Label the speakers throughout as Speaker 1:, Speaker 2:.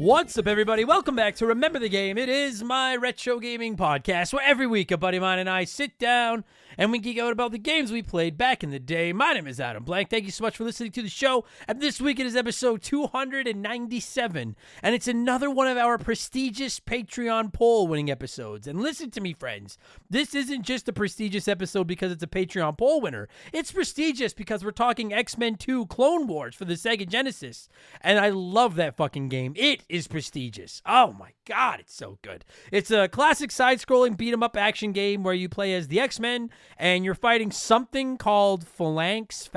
Speaker 1: What's up, everybody? Welcome back to Remember the Game. It is my retro gaming podcast where every week a buddy of mine and I sit down and we geek out about the games we played back in the day. My name is Adam Blank. Thank you so much for listening to the show. And this week it is episode 297. And it's another one of our prestigious Patreon poll winning episodes. And listen to me, friends. This isn't just a prestigious episode because it's a Patreon poll winner. It's prestigious because we're talking X-Men 2 Clone Wars for the Sega Genesis. And I love that fucking game. It is prestigious. Oh my god, it's so good. It's a classic side-scrolling beat-em-up action game where you play as the X-Men and you're fighting something called Phalanx.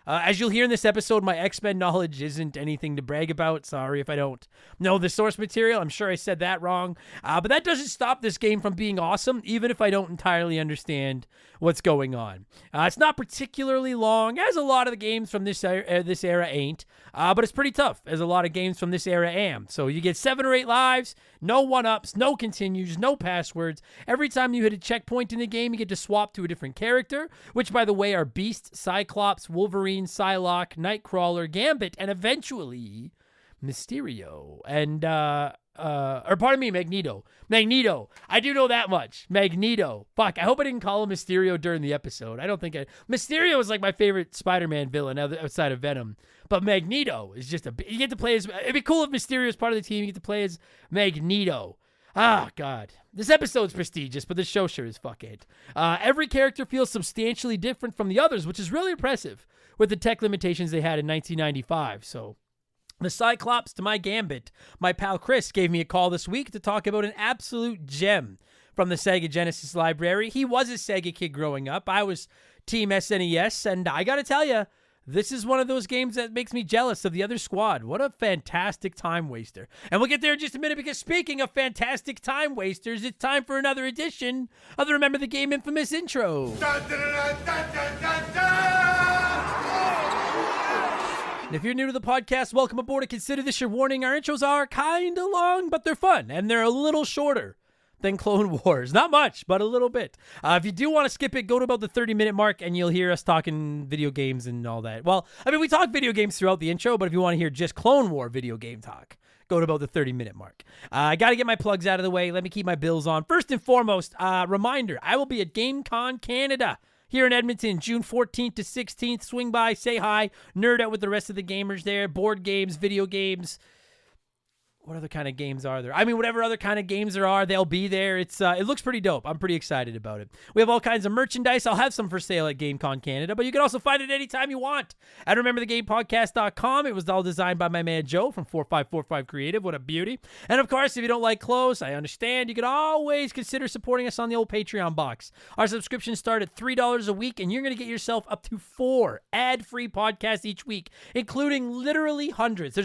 Speaker 1: As you'll hear in this episode, my X-Men knowledge isn't anything to brag about. Sorry if I don't know the source material. I'm sure I said that wrong. But that doesn't stop this game from being awesome, even if I don't entirely understand what's going on. It's not particularly long, as a lot of the games from this era ain't. But it's pretty tough, as a lot of games from this era am. So you get 7 or 8 lives, no one-ups, no continues, no passwords. Every time you hit a checkpoint in the game, you get to swap to a different character, which, by the way, are Beast, Cyclops, Wolverine, Psylocke, Nightcrawler, Gambit, and eventually Mysterio. And, Magneto. Magneto. I do know that much. Magneto. Fuck, I hope I didn't call him Mysterio during the episode. I don't think Mysterio is like my favorite Spider-Man villain outside of Venom. But Magneto is just you get to play as, it'd be cool if Mysterio is part of the team. You get to play as Magneto. Ah, God. This episode's prestigious, but the show sure is fuck it. Every character feels substantially different from the others, which is really impressive with the tech limitations they had in 1995. So, the Cyclops to my Gambit, my pal Chris gave me a call this week to talk about an absolute gem from the Sega Genesis library. He was a Sega kid growing up. I was Team SNES, and I gotta tell you, this is one of those games that makes me jealous of the other squad. What a fantastic time waster. And we'll get there in just a minute because speaking of fantastic time wasters, it's time for another edition of the Remember the Game infamous intro. Dun, dun, dun, dun, dun, dun, dun. And if you're new to the podcast, welcome aboard and consider this your warning. Our intros are kind of long, but they're fun, and they're a little shorter than Clone Wars. Not much, but a little bit. If you do want to skip it, go to about the 30-minute mark and you'll hear us talking video games and all that. Well, I mean, we talk video games throughout the intro, but if you want to hear just Clone War video game talk, go to about the 30-minute mark. I got to get my plugs out of the way. Let me keep my bills on. First and foremost, reminder, I will be at GameCon Canada here in Edmonton, June 14th to 16th. Swing by, say hi, nerd out with the rest of the gamers there. Board games, video games. What other kind of games are there? I mean, whatever other kind of games there are, they'll be there. It looks pretty dope. I'm pretty excited about it. We have all kinds of merchandise. I'll have some for sale at GameCon Canada, but you can also find it anytime you want at RememberTheGamePodcast.com. It was all designed by my man Joe from 4545 Creative. What a beauty. And of course, if you don't like clothes, I understand. You can always consider supporting us on the old Patreon box. Our subscriptions start at $3 a week, and you're going to get yourself up to 4 ad-free podcasts each week, including literally hundreds. I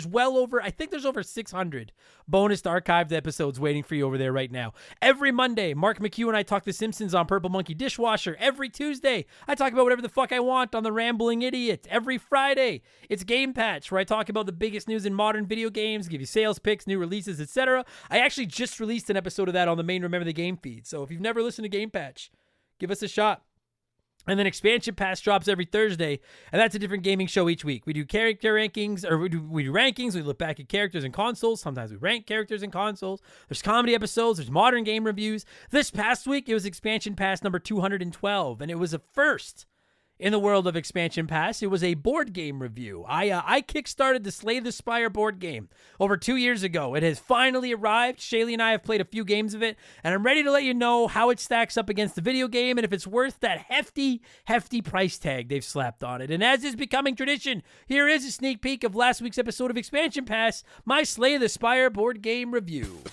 Speaker 1: think there's over 600 bonus archived episodes waiting for you over there right now. Every Monday, Mark McHugh and I talk The Simpsons on Purple Monkey Dishwasher. Every Tuesday, I talk about whatever the fuck I want on The Rambling Idiot. Every Friday, it's Game Patch, where I talk about the biggest news in modern video games, give you sales picks, new releases, etc. I actually just released an episode of that on the main Remember the Game feed, so if you've never listened to Game Patch, give us a shot. And then Expansion Pass drops every Thursday, and that's a different gaming show each week. We do character rankings, or we do rankings. We look back at characters and consoles. Sometimes we rank characters and consoles. There's comedy episodes. There's modern game reviews. This past week, it was Expansion Pass number 212, and it was a first in the world of Expansion Pass. It was a board game review. I kickstarted the Slay the Spire board game over 2 years ago. It has finally arrived. Shaylee and I have played a few games of it, and I'm ready to let you know how it stacks up against the video game and if it's worth that hefty price tag they've slapped on it. And as is becoming tradition, here is a sneak peek of last week's episode of Expansion Pass, my Slay the Spire board game review.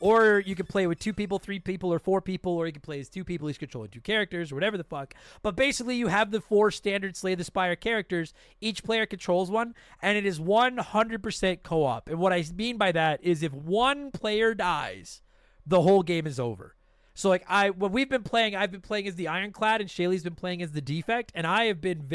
Speaker 1: Or you could play with 2 people, 3 people, or 4 people, or you could play as 2 people, each controlling 2 characters, or whatever the fuck. But basically, you have the 4 standard Slay the Spire characters. Each player controls one, and it is 100% co-op. And what I mean by that is if one player dies, the whole game is over. So like I've been playing as the Ironclad, and Shaylee's been playing as the Defect, and I have been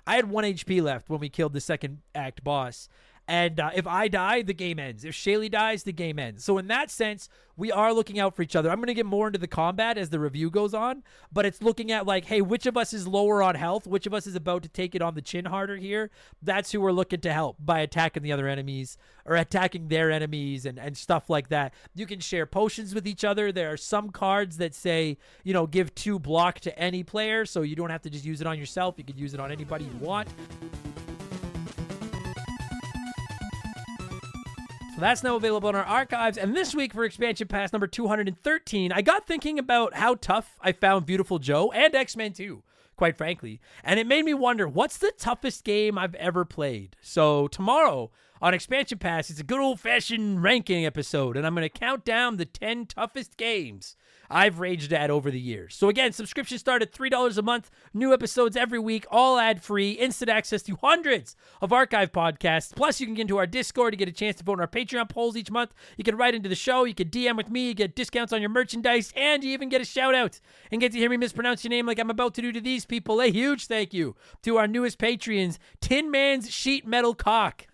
Speaker 1: I had 1 HP left when we killed the second act boss. And if I die, the game ends. If Shaylee dies, the game ends. So in that sense, we are looking out for each other. I'm going to get more into the combat as the review goes on, but it's looking at like, hey, which of us is lower on health? Which of us is about to take it on the chin harder here? That's who we're looking to help by attacking the other enemies or attacking their enemies and stuff like that. You can share potions with each other. There are some cards that say, give 2 block to any player, so you don't have to just use it on yourself. You could use it on anybody you want. That's now available in our archives. And this week for expansion pass number 213, I got thinking about how tough I found Beautiful Joe and X-Men 2, quite frankly. And it made me wonder, what's the toughest game I've ever played? So tomorrow on expansion pass, it's a good old-fashioned ranking episode, and I'm going to count down the 10 toughest games I've raged at over the years. So again, subscriptions start at $3 a month, new episodes every week, all ad-free, instant access to hundreds of archive podcasts. Plus, you can get into our Discord to get a chance to vote in our Patreon polls each month. You can write into the show, you can DM with me, you get discounts on your merchandise, and you even get a shout-out and get to hear me mispronounce your name like I'm about to do to these people. A huge thank you to our newest Patreons, Tin Man's Sheet Metal Cock.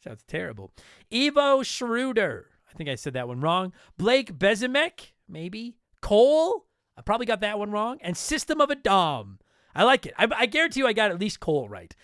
Speaker 1: Sounds terrible. Evo Schroeder. I think I said that one wrong. Blake Bezemek. Maybe. Cole? I probably got that one wrong. And System of a Dom. I like it. I guarantee you I got at least Cole right.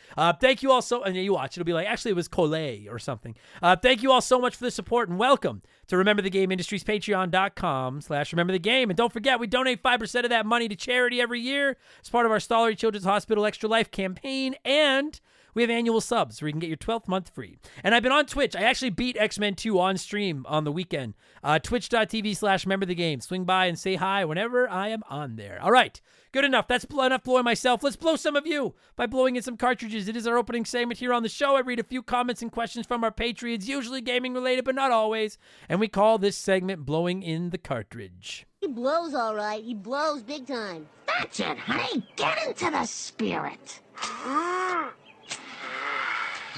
Speaker 1: Thank you all so, and you watch, it'll be like, actually it was Cole or something. Thank you all so much for the support and welcome to Remember the Game Industries, patreon.com/Remember the Game. And don't forget, we donate 5% of that money to charity every year as part of our Stollery Children's Hospital Extra Life campaign. And we have annual subs where you can get your 12th month free. And I've been on Twitch. I actually beat X-Men 2 on stream on the weekend. Twitch.tv/Remember the Game. Swing by and say hi whenever I am on there. All right. Good enough. That's enough blowing myself. Let's blow some of you by blowing in some cartridges. It is our opening segment here on the show. I read a few comments and questions from our Patreons, usually gaming related, but not always. And we call this segment Blowing in the Cartridge.
Speaker 2: He blows all right. He blows big time.
Speaker 3: That's it, honey. Get into the spirit.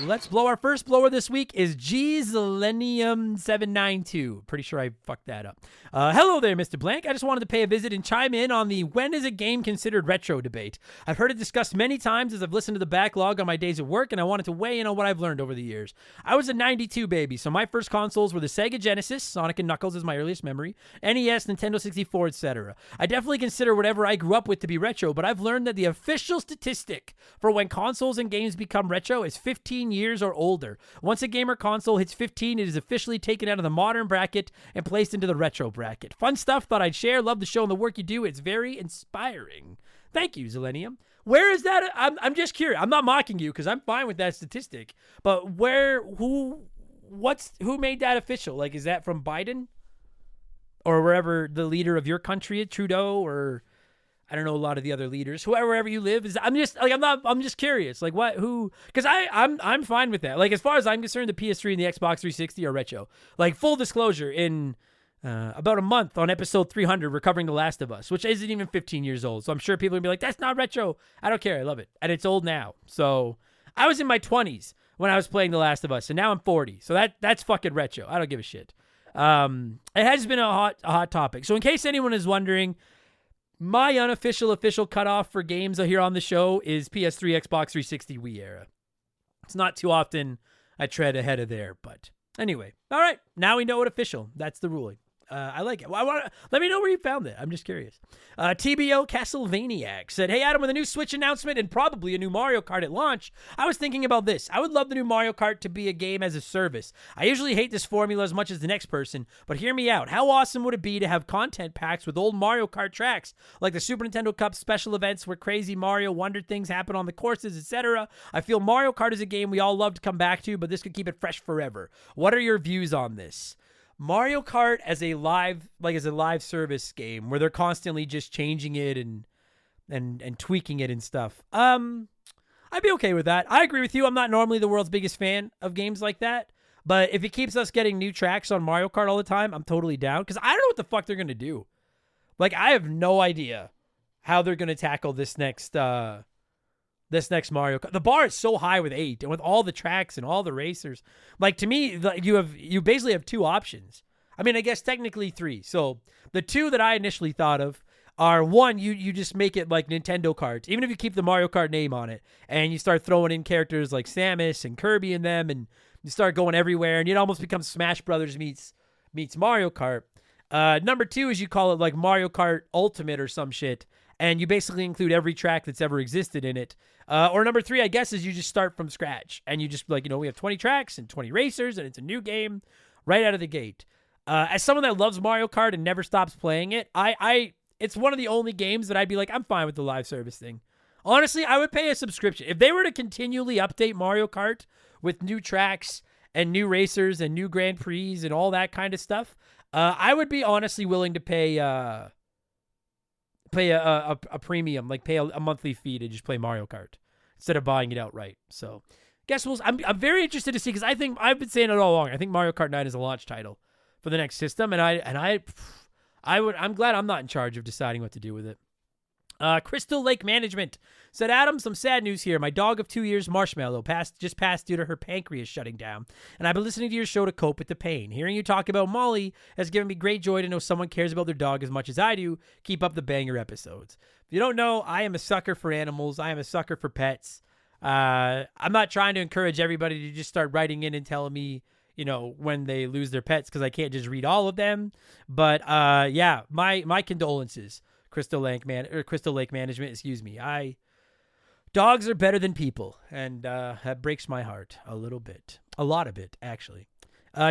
Speaker 1: Let's blow. Our first blower this week is Gzelenium792. Pretty sure I fucked that up. Hello there, Mr. Blank. I just wanted to pay a visit and chime in on the when is a game considered retro debate. I've heard it discussed many times as I've listened to the backlog on my days at work, and I wanted to weigh in on what I've learned over the years. I was a 92 baby, so my first consoles were the Sega Genesis, Sonic and Knuckles is my earliest memory, NES, Nintendo 64, etc. I definitely consider whatever I grew up with to be retro, but I've learned that the official statistic for when consoles and games become retro is 15 years or older. Once a gamer console hits 15, it is officially taken out of the modern bracket and placed into the retro bracket. Fun stuff, thought I'd share. Love the show and the work you do. It's very inspiring. Thank you, Zillennium. Where is that? I'm just curious. I'm not mocking you because I'm fine with that statistic. But who made that official? Like, is that from Biden? Or wherever the leader of your country is, Trudeau, or I don't know, a lot of the other leaders, wherever you live is. I'm just curious, like because I'm fine with that. Like, as far as I'm concerned, the PS3 and the Xbox 360 are retro. Like, full disclosure, in about a month on episode 300, we're covering The Last of Us, which isn't even 15 years old. So I'm sure people will be like, that's not retro. I don't care. I love it. And it's old now. So I was in my 20s when I was playing The Last of Us, and now I'm 40. So that's fucking retro. I don't give a shit. It has been a hot topic. So in case anyone is wondering, my unofficial official cutoff for games here on the show is PS3, Xbox 360, Wii era. It's not too often I tread ahead of there, but anyway. All right, now we know what official. That's the ruling. I like it. Let me know where you found it. I'm just curious. TBO Castlevaniac said, hey, Adam, with a new Switch announcement and probably a new Mario Kart at launch, I was thinking about this. I would love the new Mario Kart to be a game as a service. I usually hate this formula as much as the next person, but hear me out. How awesome would it be to have content packs with old Mario Kart tracks, like the Super Nintendo Cup special events where crazy Mario Wonder things happen on the courses, etc.? I feel Mario Kart is a game we all love to come back to, but this could keep it fresh forever. What are your views on this? Mario Kart as a live service game where they're constantly just changing it and tweaking it and stuff. I'd be okay with that. I agree with you. I'm not normally the world's biggest fan of games like that, but if it keeps us getting new tracks on Mario Kart all the time, I'm totally down because I don't know what the fuck they're gonna do. Like, I have no idea how they're gonna tackle this next Mario Kart. The bar is so high with 8 and with all the tracks and all the racers. Like, to me, you basically have two options. I mean, I guess technically 3. So the two that I initially thought of are one, you just make it like Nintendo cards, even if you keep the Mario Kart name on it, and you start throwing in characters like Samus and Kirby in them, and you start going everywhere, and it almost becomes Smash Brothers meets Mario Kart. Number 2 is you call it like Mario Kart Ultimate or some shit, and you basically include every track that's ever existed in it. Or number 3, I guess, is you just start from scratch, and you just like, we have 20 tracks and 20 racers, and it's a new game right out of the gate. As someone that loves Mario Kart and never stops playing it, it's one of the only games that I'd be like, I'm fine with the live service thing. Honestly, I would pay a subscription. If they were to continually update Mario Kart with new tracks and new racers and new Grand Prix and all that kind of stuff, I would be honestly willing to pay a premium, like pay a monthly fee to just play Mario Kart instead of buying it outright. So, guess I'm very interested to see, because I think I've been saying it all along. I think Mario Kart 9 is a launch title for the next system, and I'm glad I'm not in charge of deciding what to do with it. Crystal Lake Management said, Adam, some sad news here. My dog of 2 years, Marshmallow, just passed due to her pancreas shutting down, and I've been listening to your show to cope with the pain. Hearing you talk about Molly has given me great joy to know someone cares about their dog as much as I do. Keep up the banger episodes. If you don't know, I am a sucker for animals. I am a sucker for pets. I'm not trying to encourage everybody to just start writing in and telling me, when they lose their pets, because I can't just read all of them. But yeah, my condolences, Crystal Lake Management. Excuse me. Dogs are better than people, and that breaks my heart a lot of it, actually.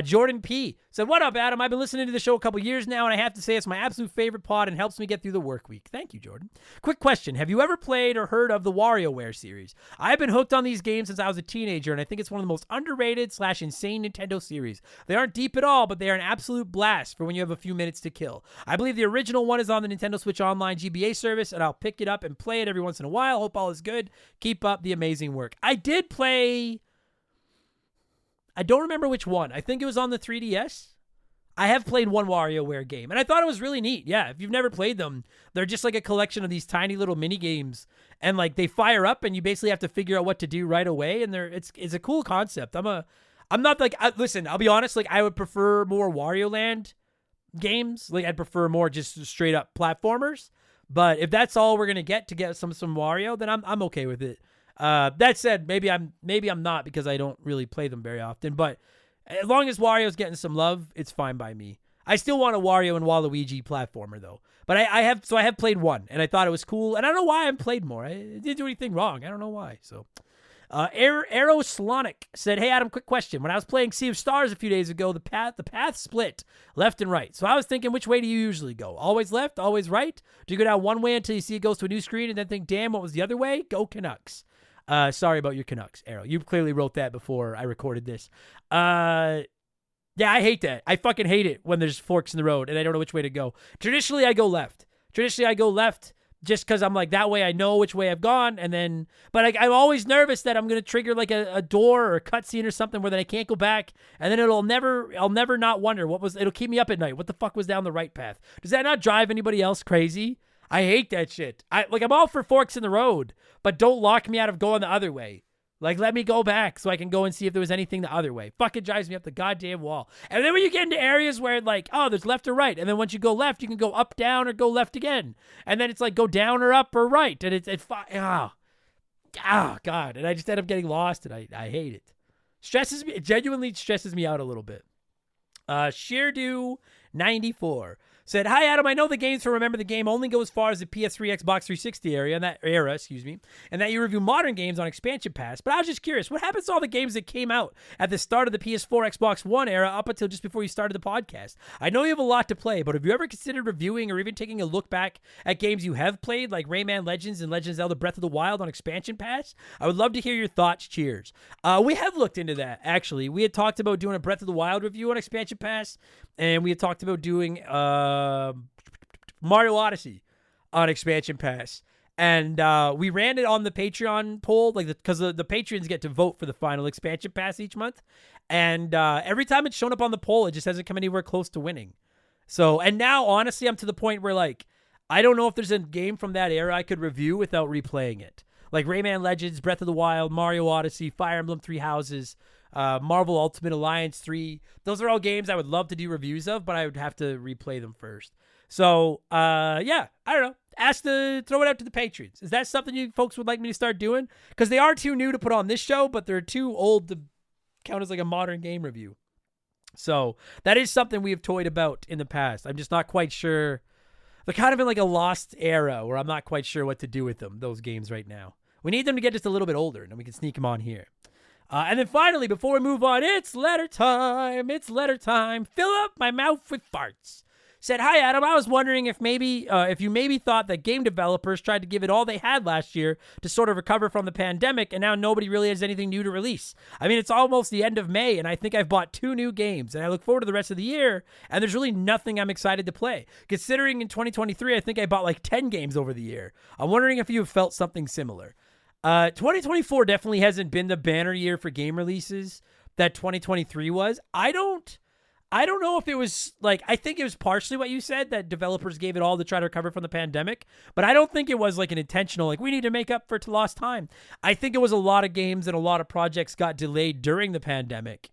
Speaker 1: Jordan P. said, what up, Adam? I've been listening to the show a couple years now, and I have to say it's my absolute favorite pod and helps me get through the work week. Thank you, Jordan. Quick question. Have you ever played or heard of the WarioWare series? I've been hooked on these games since I was a teenager, and I think it's one of the most underrated / insane Nintendo series. They aren't deep at all, but they are an absolute blast for when you have a few minutes to kill. I believe the original one is on the Nintendo Switch Online GBA service, and I'll pick it up and play it every once in a while. Hope all is good. Keep up the amazing work. I did play... I don't remember which one. I think it was on the 3DS. I have played one WarioWare game, and I thought it was really neat. Yeah, if you've never played them, they're just like a collection of these tiny little mini games, and like they fire up, and you basically have to figure out what to do right away. And it's a cool concept. I'm not like listen. I'll be honest. Like I would prefer more Wario Land games. Like I'd prefer more just straight up platformers. But if that's all we're gonna get to get some Wario, then I'm okay with it. That said, maybe I'm not, because I don't really play them very often, but as long as Wario's getting some love, it's fine by me. I still want a Wario and Waluigi platformer though, but I have played one, and I thought it was cool, and I don't know why I haven't played more. I didn't do anything wrong. I don't know why. So, Aeroslonic said, hey Adam, quick question. When I was playing Sea of Stars a few days ago, the path split left and right. So I was thinking, which way do you usually go? Always left, always right? Do you go down one way until you see it goes to a new screen and then think, damn, what was the other way? Go Canucks. Sorry about your Canucks, Arrow. You clearly wrote that before I recorded this. Yeah, I hate that. I fucking hate it when there's forks in the road and I don't know which way to go. Traditionally, I go left. Just because I'm like, that way I know which way I've gone. But I'm always nervous that I'm going to trigger like a door or a cutscene or something where then I can't go back. And then I'll never not wonder it'll keep me up at night. What the fuck was down the right path? Does that not drive anybody else crazy? I hate that shit. I'm all for forks in the road, but don't lock me out of going the other way. Like, let me go back so I can go and see if there was anything the other way. Fucking drives me up the goddamn wall. And then when you get into areas where, like, oh, there's left or right, and then once you go left, you can go up, down, or go left again. And then it's like, go down or up or right. And God. And I just end up getting lost, and I hate it. It genuinely stresses me out a little bit. Sheerdo94 said, hi, Adam. I know the games for Remember the Game only go as far as the PS3, Xbox 360 and that you review modern games on expansion pass, but I was just curious, what happens to all the games that came out at the start of the PS4, Xbox One era up until just before you started the podcast? I know you have a lot to play, but have you ever considered reviewing or even taking a look back at games you have played, like Rayman Legends and Legends of Zelda Breath of the Wild on expansion pass? I would love to hear your thoughts. Cheers. We have looked into that, actually. We had talked about doing a Breath of the Wild review on expansion pass, and we had talked about doing Mario Odyssey on expansion pass, and we ran it on the Patreon poll, because the patrons get to vote for the final expansion pass each month, and every time it's shown up on the poll, it just hasn't come anywhere close to winning. So, and now honestly, I'm to the point where like I don't know if there's a game from that era I could review without replaying it, like Rayman Legends, Breath of the Wild, Mario Odyssey, Fire Emblem Three Houses, Marvel Ultimate Alliance 3. Those are all games I would love to do reviews of, but I would have to replay them first. So, yeah, I don't know. Throw it out to the patrons. Is that something you folks would like me to start doing? Because they are too new to put on this show, but they're too old to count as like a modern game review. So that is something we have toyed about in the past. I'm just not quite sure. They're kind of in like a lost era where I'm not quite sure what to do with them, those games right now. We need them to get just a little bit older, and then we can sneak them on here. And then finally, before we move on, it's letter time. It's letter time. Fill up my mouth with farts. Said, hi, Adam. I was wondering if you maybe thought that game developers tried to give it all they had last year to sort of recover from the pandemic, and now nobody really has anything new to release. I mean, it's almost the end of May, and I think I've bought 2 new games, and I look forward to the rest of the year, and there's really nothing I'm excited to play. Considering in 2023, I think I bought like 10 games over the year. I'm wondering if you have felt something similar. 2024 definitely hasn't been the banner year for game releases that 2023 was. I don't know if it was like, I think it was partially what you said, that developers gave it all to try to recover from the pandemic, but I don't think it was like an intentional, like we need to make up for lost time. I think it was a lot of games and a lot of projects got delayed during the pandemic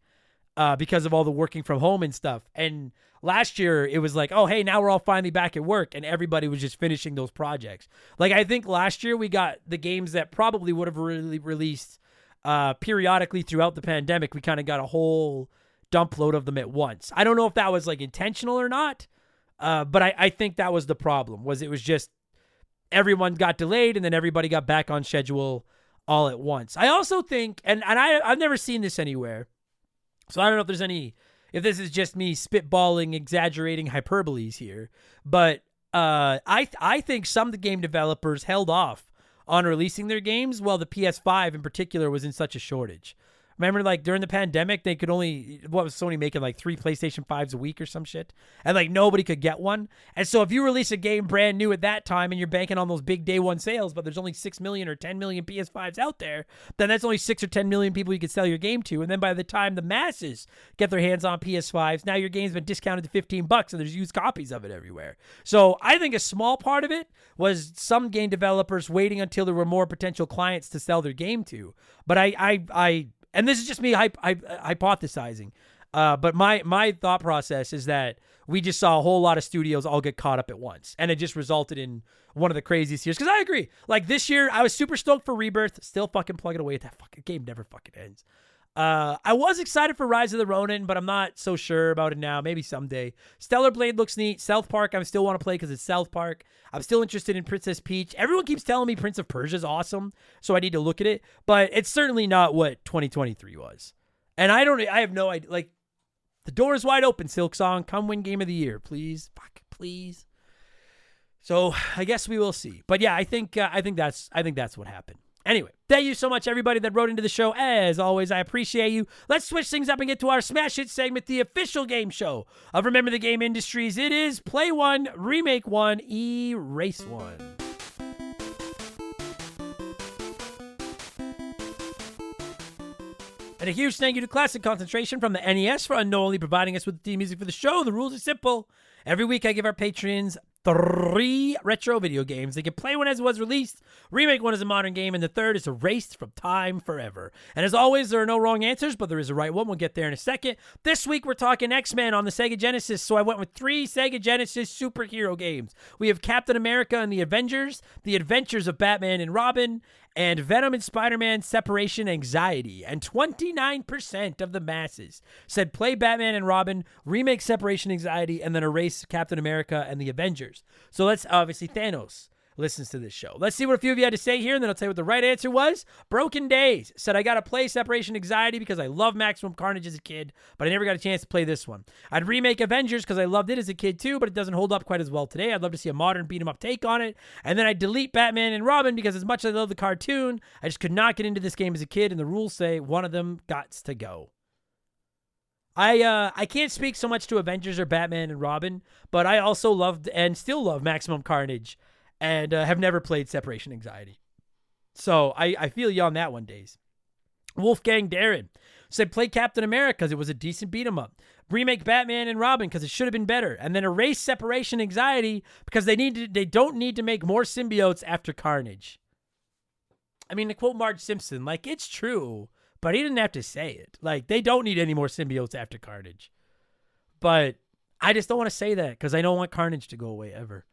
Speaker 1: because of all the working from home and stuff. And last year it was like, oh, hey, now we're all finally back at work, and everybody was just finishing those projects. Like, I think last year we got the games that probably would have really released periodically throughout the pandemic. We kind of got a whole dump load of them at once. I don't know if that was like intentional or not, but I think that was the problem. It was just everyone got delayed and then everybody got back on schedule all at once. I also think, and I've never seen this anywhere, so I don't know if this is just me spitballing, exaggerating hyperboles here, but I think some of the game developers held off on releasing their games while the PS5 in particular was in such a shortage. Remember, like, during the pandemic, they could only, what was Sony making, like 3 PlayStation 5s a week or some shit? And, like, nobody could get one. And so if you release a game brand new at that time and you're banking on those big day one sales, but there's only 6 million or 10 million PS5s out there, then that's only 6 or 10 million people you could sell your game to. And then by the time the masses get their hands on PS5s, now your game's been discounted to $15 and there's used copies of it everywhere. So I think a small part of it was some game developers waiting until there were more potential clients to sell their game to. But and this is just me hypothesizing, but my thought process is that we just saw a whole lot of studios all get caught up at once, and it just resulted in one of the craziest years. Because I agree, like this year, I was super stoked for Rebirth, still fucking plugging away at that fucking game, never fucking ends. I was excited for Rise of the Ronin, but I'm not so sure about it now. Maybe someday. Stellar Blade looks neat. South Park, I still want to play because it's South Park. I'm still interested in Princess Peach. Everyone keeps telling me Prince of Persia is awesome, so I need to look at it. But it's certainly not what 2023 was. And I have no idea. Like, the door is wide open, Silksong. Come win Game of the Year, please. Fuck, please. So I guess we will see. But yeah, I think that's what happened. Anyway, thank you so much, everybody that wrote into the show. As always, I appreciate you. Let's switch things up and get to our Smash Hit segment, the official game show of Remember the Game Industries. It is Play 1, Remake 1, Erase 1. And a huge thank you to Classic Concentration from the NES for unknowingly providing us with the theme music for the show. The rules are simple. Every week I give our patrons 3 retro video games. They can play one as it was released, remake one as a modern game, and the third is erased from time forever. And as always, there are no wrong answers, but there is a right one. We'll get there in a second. This week, we're talking X-Men on the Sega Genesis, so I went with 3 Sega Genesis superhero games. We have Captain America and the Avengers, The Adventures of Batman and Robin, and Venom and Spider-Man Separation Anxiety. And 29% of the masses said play Batman and Robin, remake Separation Anxiety, and then erase Captain America and the Avengers. So let's, obviously, Thanos listens to this show. Let's see what a few of you had to say here, and then I'll tell you what the right answer was. Broken Days said, I got to play Separation Anxiety because I love Maximum Carnage as a kid, but I never got a chance to play this one. I'd remake Avengers because I loved it as a kid too, but it doesn't hold up quite as well today. I'd love to see a modern beat-em-up take on it. And then I'd delete Batman and Robin because as much as I love the cartoon, I just could not get into this game as a kid, and the rules say one of them gots to go. I can't speak so much to Avengers or Batman and Robin, but I also loved and still love Maximum Carnage and have never played Separation Anxiety. So I feel you on that one, Days. Wolfgang Darren said play Captain America because it was a decent beat-em-up. Remake Batman and Robin because it should have been better. And then erase Separation Anxiety because they don't need to make more symbiotes after Carnage. I mean, to quote Marge Simpson, like, it's true, but he didn't have to say it. Like, they don't need any more symbiotes after Carnage. But I just don't want to say that because I don't want Carnage to go away ever.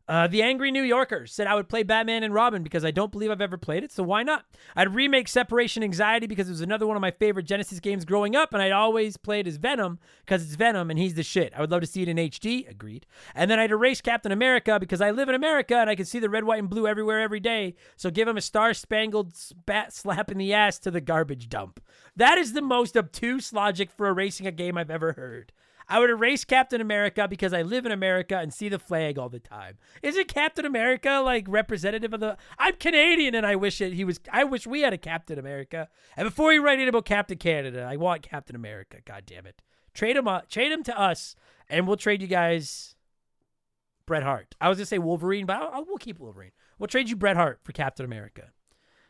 Speaker 1: The Angry New Yorker said I would play Batman and Robin because I don't believe I've ever played it, so why not? I'd remake Separation Anxiety because it was another one of my favorite Genesis games growing up, and I'd always played as Venom because it's Venom and he's the shit. I would love to see it in HD. Agreed. And then I'd erase Captain America because I live in America and I can see the red, white, and blue everywhere every day, so give him a star-spangled bat slap in the ass to the garbage dump. That is the most obtuse logic for erasing a game I've ever heard. I would erase Captain America because I live in America and see the flag all the time. Isn't Captain America like representative of the? I'm Canadian and I wish we had a Captain America. And before you write in about Captain Canada, I want Captain America. God damn it. Trade him to us and we'll trade you guys Bret Hart. I was going to say Wolverine, but we'll keep Wolverine. We'll trade you Bret Hart for Captain America.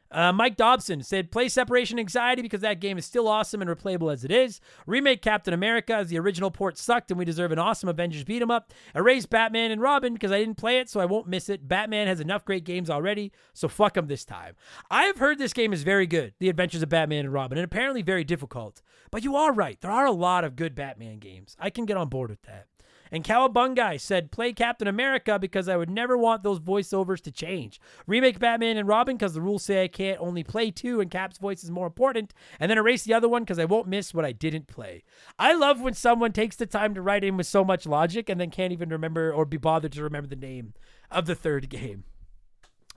Speaker 1: Mike Dobson said, play Separation Anxiety because that game is still awesome and replayable as it is. Remake Captain America as the original port sucked and we deserve an awesome Avengers beat 'em up. Erase Batman and Robin because I didn't play it so I won't miss it. Batman has enough great games already, so fuck him this time. I've heard this game is very good, The Adventures of Batman and Robin, and apparently very difficult. But you are right, there are a lot of good Batman games. I can get on board with that. And Cowabungai said, play Captain America because I would never want those voiceovers to change. Remake Batman and Robin because the rules say I can't only play two and Cap's voice is more important. And then erase the other one because I won't miss what I didn't play. I love when someone takes the time to write in with so much logic and then can't even remember or be bothered to remember the name of the third game.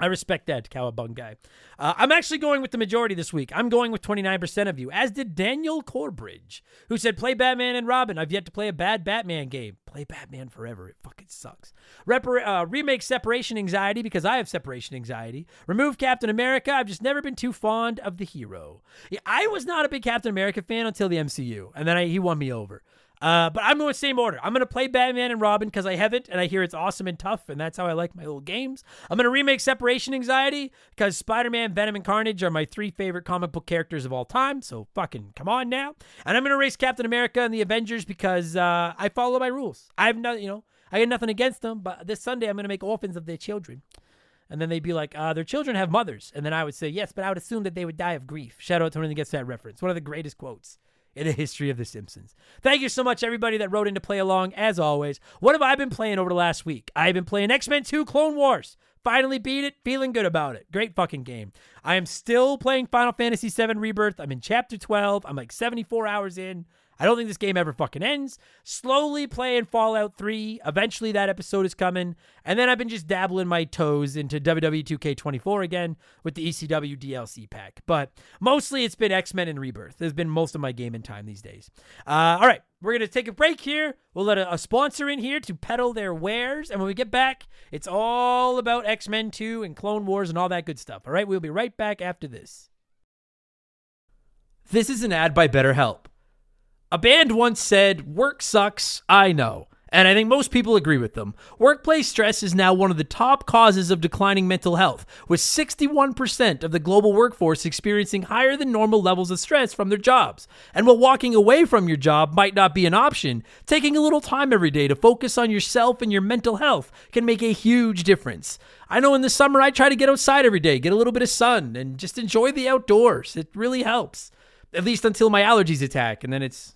Speaker 1: I respect that, Cowabungai. I'm actually going with the majority this week. I'm going with 29% of you, as did Daniel Corbridge, who said, play Batman and Robin. I've yet to play a bad Batman game. Play Batman forever. It fucking sucks. Remake Separation Anxiety because I have separation anxiety. Remove Captain America. I've just never been too fond of the hero. Yeah, I was not a big Captain America fan until the MCU, and then he won me over. But I'm going the same order. I'm going to play Batman and Robin because I haven't, and I hear it's awesome and tough, and that's how I like my little games. I'm going to remake Separation Anxiety because Spider-Man, Venom, and Carnage are my three favorite comic book characters of all time, so fucking come on now. And I'm going to erase Captain America and the Avengers because I follow my rules. I have I got nothing against them, but this Sunday I'm going to make orphans of their children. And then they'd be like, their children have mothers. And then I would say, yes, but I would assume that they would die of grief. Shout out to anyone that gets that reference. One of the greatest quotes in the history of The Simpsons. Thank you so much, everybody that wrote in to play along, as always. What have I been playing over the last week? I've been playing X-Men 2 Clone Wars. Finally beat it, feeling good about it. Great fucking game. I am still playing Final Fantasy VII Rebirth. I'm in Chapter 12. I'm like 74 hours in. I don't think this game ever fucking ends. Slowly playing Fallout 3. Eventually that episode is coming. And then I've been just dabbling my toes into WWE 2K24 again with the ECW DLC pack. But mostly it's been X-Men and Rebirth. There's been most of my gaming time these days. All right, we're going to take a break here. We'll let a sponsor in here to peddle their wares. And when we get back, it's all about X-Men 2 and Clone Wars and all that good stuff. All right, we'll be right back after this. This is an ad by BetterHelp. A band once said, work sucks, I know. And I think most people agree with them. Workplace stress is now one of the top causes of declining mental health, with 61% of the global workforce experiencing higher than normal levels of stress from their jobs. And while walking away from your job might not be an option, taking a little time every day to focus on yourself and your mental health can make a huge difference. I know in the summer I try to get outside every day, get a little bit of sun, and just enjoy the outdoors. It really helps. At least until my allergies attack, and then it's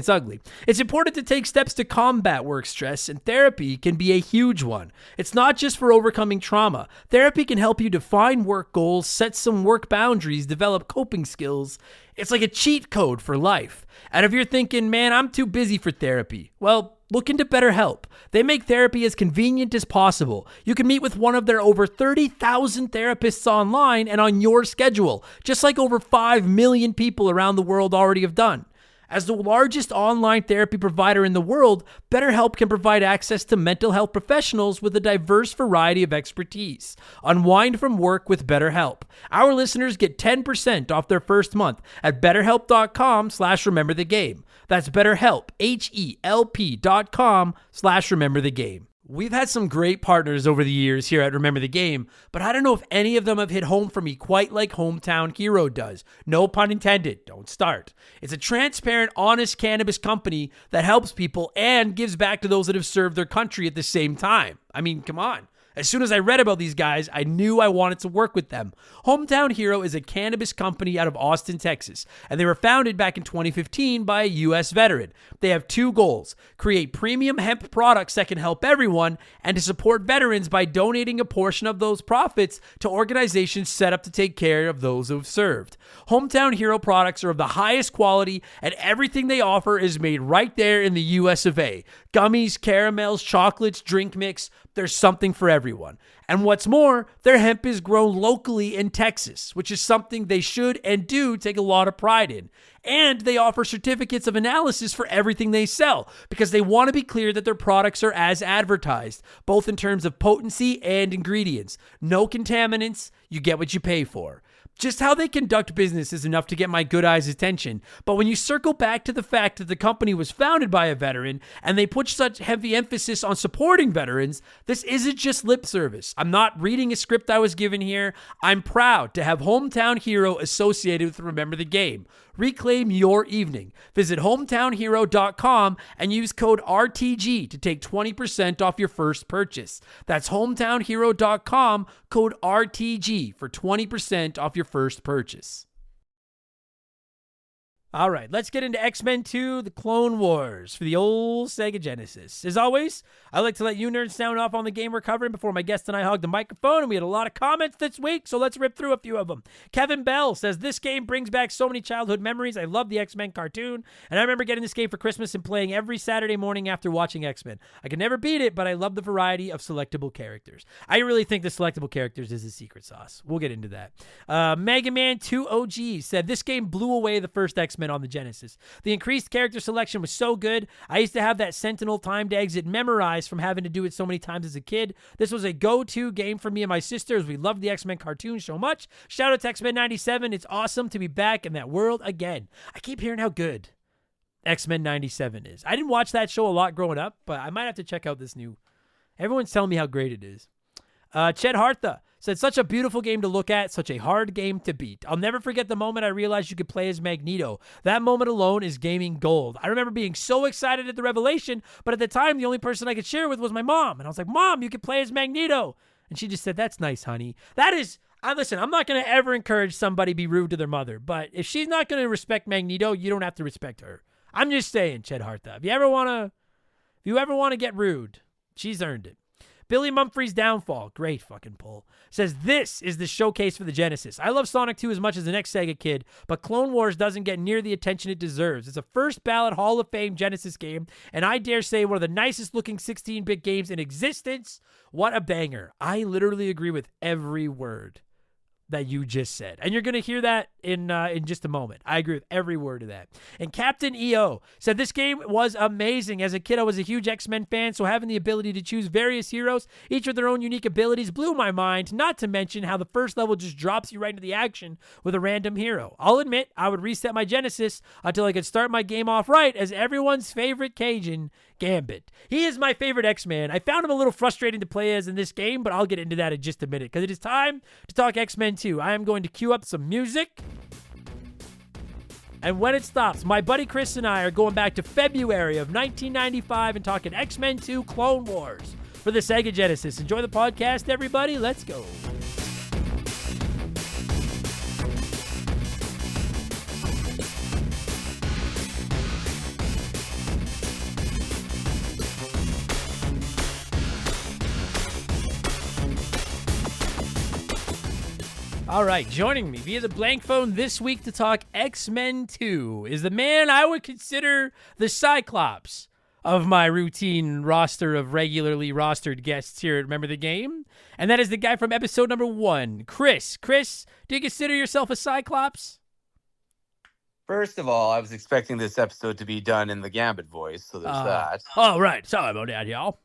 Speaker 1: ugly. It's important to take steps to combat work stress, and therapy can be a huge one. It's not just for overcoming trauma. Therapy can help you define work goals, set some work boundaries, develop coping skills. It's like a cheat code for life. And if you're thinking, man, I'm too busy for therapy, well, look into BetterHelp. They make therapy as convenient as possible. You can meet with one of their over 30,000 therapists online and on your schedule, just like over 5 million people around the world already have done. As the largest online therapy provider in the world, BetterHelp can provide access to mental health professionals with a diverse variety of expertise. Unwind from work with BetterHelp. Our listeners get 10% off their first month at BetterHelp.com/rememberthegame. That's BetterHelp, HELP.com/rememberthegame. We've had some great partners over the years here at Remember the Game, but I don't know if any of them have hit home for me quite like Hometown Hero does. No pun intended. Don't start. It's a transparent, honest cannabis company that helps people and gives back to those that have served their country at the same time. I mean, come on. As soon as I read about these guys, I knew I wanted to work with them. Hometown Hero is a cannabis company out of Austin, Texas, and they were founded back in 2015 by a U.S. veteran. They have two goals: create premium hemp products that can help everyone, and to support veterans by donating a portion of those profits to organizations set up to take care of those who have served. Hometown Hero products are of the highest quality, and everything they offer is made right there in the U.S. of A. Gummies, caramels, chocolates, drink mix, there's something for everyone. And what's more, their hemp is grown locally in Texas, which is something they should and do take a lot of pride in. And they offer certificates of analysis for everything they sell, because they want to be clear that their products are as advertised, both in terms of potency and ingredients. No contaminants, you get what you pay for. Just how they conduct business is enough to get my good eyes' attention, but when you circle back to the fact that the company was founded by a veteran and they put such heavy emphasis on supporting veterans, this isn't just lip service. I'm not reading a script I was given here. I'm proud to have Hometown Hero associated with Remember the Game. Reclaim your evening. Visit hometownhero.com and use code RTG to take 20% off your first purchase. That's hometownhero.com, code RTG for 20% off your first purchase. All right, let's get into X-Men 2, The Clone Wars for the old Sega Genesis. As always, I'd like to let you nerds sound off on the game we're covering before my guest and I hog the microphone, and we had a lot of comments this week, so let's rip through a few of them. Kevin Bell says, this game brings back so many childhood memories. I love the X-Men cartoon, and I remember getting this game for Christmas and playing every Saturday morning after watching X-Men. I could never beat it, but I love the variety of selectable characters. I really think the selectable characters is the secret sauce. We'll get into that. Mega Man 2 OG said, this game blew away the first X-Men on the Genesis. The increased character selection was so good. I used to have that Sentinel timed exit memorized from having to do it so many times as a kid. This was a go-to game for me and my sister as we loved the X-Men cartoon so much. Shout out to X-Men 97. It's awesome to be back in that world again. I keep hearing how good X-Men 97 is. I didn't watch that show a lot growing up, but I might have to check out this new. Everyone's telling me how great it is. Ched Hartha said, such a beautiful game to look at, such a hard game to beat. I'll never forget the moment I realized you could play as Magneto. That moment alone is gaming gold. I remember being so excited at the revelation, but at the time, the only person I could share with was my mom. And I was like, Mom, you could play as Magneto. And she just said, that's nice, honey. That is, listen, I'm not going to ever encourage somebody be rude to their mother, but if she's not going to respect Magneto, you don't have to respect her. I'm just saying, Ched Hartha. If you ever want to get rude, she's earned it. Billy Mumphrey's Downfall, great fucking pull, says this is the showcase for the Genesis. I love Sonic 2 as much as the next Sega kid, but Clone Wars doesn't get near the attention it deserves. It's a first ballot Hall of Fame Genesis game, and I dare say one of the nicest looking 16-bit games in existence. What a banger. I literally agree with every word that you just said. And you're going to hear that in just a moment. I agree with every word of that. And Captain EO said, this game was amazing. As a kid, I was a huge X-Men fan, so having the ability to choose various heroes, each with their own unique abilities, blew my mind, not to mention how the first level just drops you right into the action with a random hero. I'll admit, I would reset my Genesis until I could start my game off right as everyone's favorite Cajun, Gambit. He is my favorite X-Man. I found him a little frustrating to play as in this game, but I'll get into that in just a minute because it is time to talk X-Men 2. I am going to cue up some music. And when it stops, my buddy Chris and I are going back to February of 1995 and talking X-Men 2 Clone Wars for the Sega Genesis. Enjoy the podcast, everybody. Let's go. All right, joining me via the blank phone this week to talk X-Men 2 is the man I would consider the Cyclops of my routine roster of regularly rostered guests here at Remember the Game, and that is the guy from episode number 1, Chris. Chris, do you consider yourself a Cyclops?
Speaker 4: First of all, I was expecting this episode to be done in the Gambit voice, so there's that.
Speaker 1: Oh, right. Sorry about that, y'all.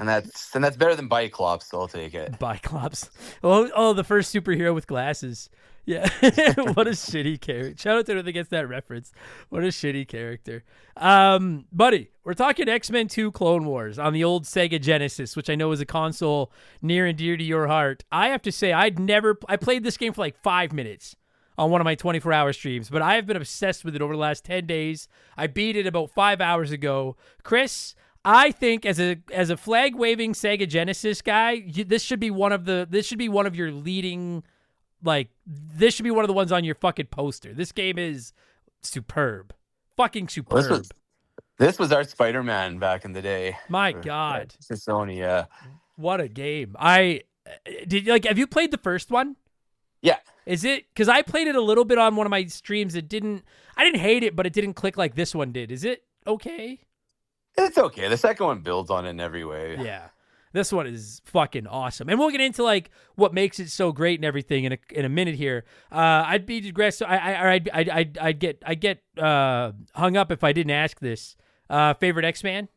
Speaker 4: And that's better than Cyclops, so I'll take it.
Speaker 1: Cyclops. Oh, the first superhero with glasses. Yeah. What a shitty character. Shout out to whoever that gets that reference. What a shitty character. Buddy, we're talking X-Men 2 Clone Wars on the old Sega Genesis, which I know is a console near and dear to your heart. I have to say, I played this game for like 5 minutes on one of my 24-hour streams, but I have been obsessed with it over the last 10 days. I beat it about 5 hours ago. Chris, I think as a flag waving Sega Genesis guy, this should be one of your leading, like, this should be one of the ones on your fucking poster. This game is superb, fucking superb.
Speaker 4: This was our Spider-Man back in the day.
Speaker 1: My God,
Speaker 4: for Sony, yeah.
Speaker 1: What a game! Have you played the first one?
Speaker 4: Yeah.
Speaker 1: Is it because I played it a little bit on one of my streams? I didn't hate it, but it didn't click like this one did. Is it okay?
Speaker 4: It's okay. The second one builds on it in every way.
Speaker 1: Yeah. This one is fucking awesome. And we'll get into like what makes it so great and everything in a minute here. I'd be digressed. I'd get hung up if I didn't ask this. Favorite X-Man?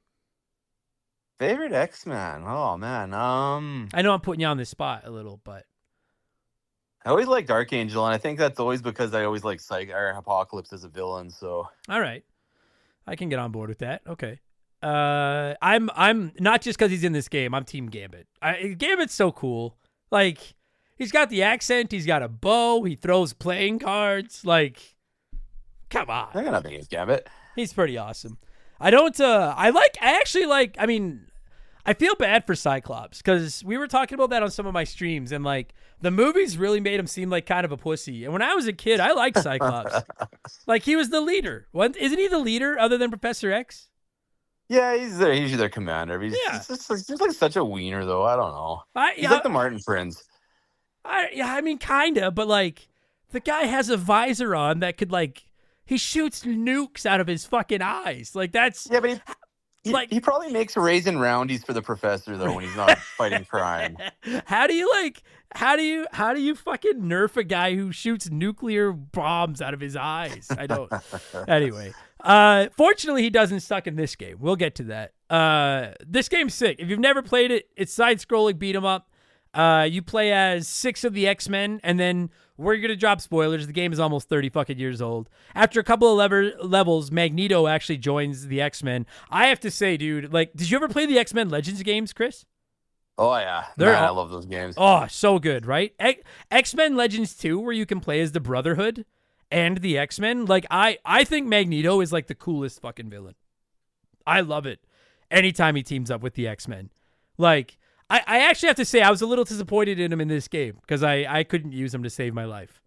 Speaker 4: Favorite X-Man? Oh man.
Speaker 1: I know I'm putting you on the spot a little, but
Speaker 4: I always liked Archangel, and I think that's always because I always liked Apocalypse as a villain. So
Speaker 1: all right, I can get on board with that. Okay. I'm not just because he's in this game. I'm Team Gambit. Gambit's so cool. Like, he's got the accent. He's got a bow. He throws playing cards. Like, come on.
Speaker 4: I got nothing against Gambit.
Speaker 1: He's pretty awesome. I feel bad for Cyclops because we were talking about that on some of my streams, and like the movies really made him seem like kind of a pussy. And when I was a kid, I liked Cyclops. Like, he was the leader. Isn't he the leader other than Professor X?
Speaker 4: Yeah, he's usually their commander. He's just like such a wiener, though. I don't know. He's like the Martin Prince.
Speaker 1: Kind of, but like the guy has a visor on that could like he shoots nukes out of his fucking eyes. Like that's
Speaker 4: but he probably makes raisin roundies for the professor though when he's not fighting crime.
Speaker 1: How do you fucking nerf a guy who shoots nuclear bombs out of his eyes? I don't. Anyway. Fortunately, he doesn't suck in this game. We'll get to that. This game's sick. If you've never played it, it's side-scrolling beat 'em up. You play as 6 of the X-Men, and then we're gonna drop spoilers. The game is almost 30 fucking years old. After a couple of levels, Magneto actually joins the X-Men. I have to say, dude, like, did you ever play the X-Men Legends games, Chris?
Speaker 4: Oh yeah, I love those games.
Speaker 1: Oh, so good, right? X-Men Legends 2, where you can play as the Brotherhood and the X-Men. Like, I think Magneto is like the coolest fucking villain. I love it anytime he teams up with the X-Men. Like, I actually have to say I was a little disappointed in him in this game because I couldn't use him to save my life.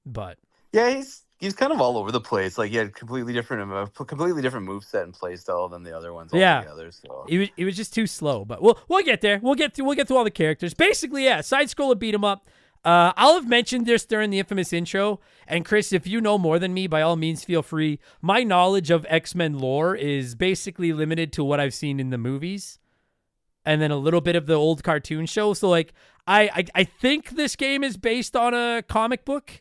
Speaker 1: But
Speaker 4: yeah, he's kind of all over the place. Like, he had completely different moveset and play style than the other ones. Altogether, so.
Speaker 1: He was just too slow. But we'll get there. We'll get through all the characters. Basically, yeah, side scroller beat 'em up. I'll have mentioned this during the infamous intro, and Chris, if you know more than me, by all means, feel free. My knowledge of X-Men lore is basically limited to what I've seen in the movies, and then a little bit of the old cartoon show. So, like, I think this game is based on a comic book,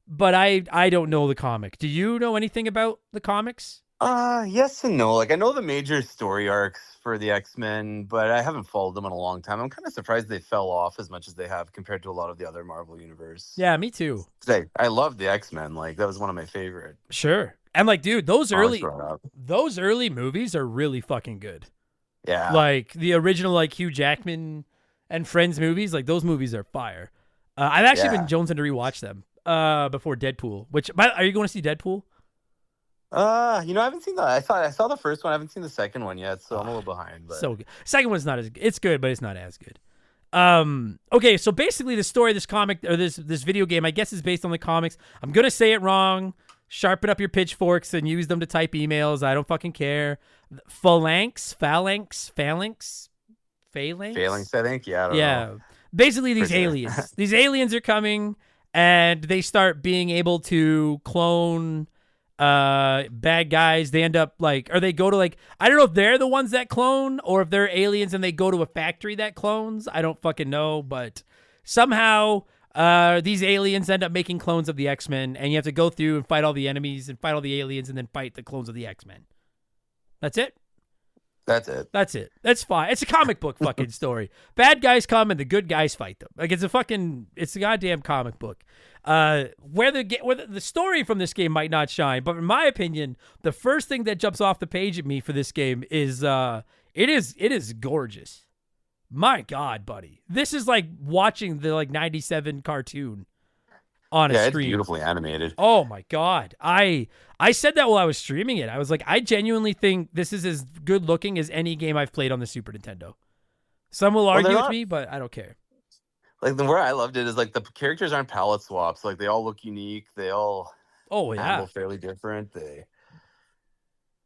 Speaker 1: but I don't know the comic. Do you know anything about the comics?
Speaker 4: Yes and no. Like, I know the major story arcs for the X-Men, but I haven't followed them in a long time. I'm kind of surprised they fell off as much as they have compared to a lot of the other Marvel universe.
Speaker 1: Yeah, me too.
Speaker 4: I love the X-Men. Like, that was one of my favorite.
Speaker 1: Sure. And like, dude, those early movies are really fucking good.
Speaker 4: Yeah.
Speaker 1: Like the original, like, Hugh Jackman and Friends movies, like, those movies are fire. I've actually been jonesing to rewatch them before Deadpool. Are you going to see Deadpool?
Speaker 4: I haven't seen that. I saw the first one. I haven't seen the second one yet, so I'm a little behind. But.
Speaker 1: So good. Second one's not as good. It's good, but it's not as good. Okay, so basically the story of this comic or this video game, I guess, is based on the comics. I'm gonna say it wrong. Sharpen up your pitchforks and use them to type emails. I don't fucking care. Phalanx, I think. Yeah, I don't know. Basically, these aliens. These aliens are coming, and they start being able to clone bad guys. They end up or they go to I don't know if they're the ones that clone or if they're aliens and they go to a factory that clones. I don't fucking know, but somehow these aliens end up making clones of the X-Men, and you have to go through and fight all the enemies and fight all the aliens and then fight the clones of the X-Men. That's it?
Speaker 4: That's it.
Speaker 1: That's fine. It's a comic book fucking story. Bad guys come and the good guys fight them. Like, it's a goddamn comic book. Where the story from this game might not shine, but in my opinion, the first thing that jumps off the page at me for this game is it is gorgeous. My God, buddy, this is like watching the 97 cartoon. on a
Speaker 4: Yeah, it's
Speaker 1: screen.
Speaker 4: beautifully animated.
Speaker 1: Oh my god. I said that while I was streaming it. I was like, I genuinely think this is as good looking as any game I've played on the Super Nintendo. Some will argue with me, but I don't care.
Speaker 4: Like where I loved it is like the characters aren't palette swaps. Like they all look unique. They all handle fairly different. Big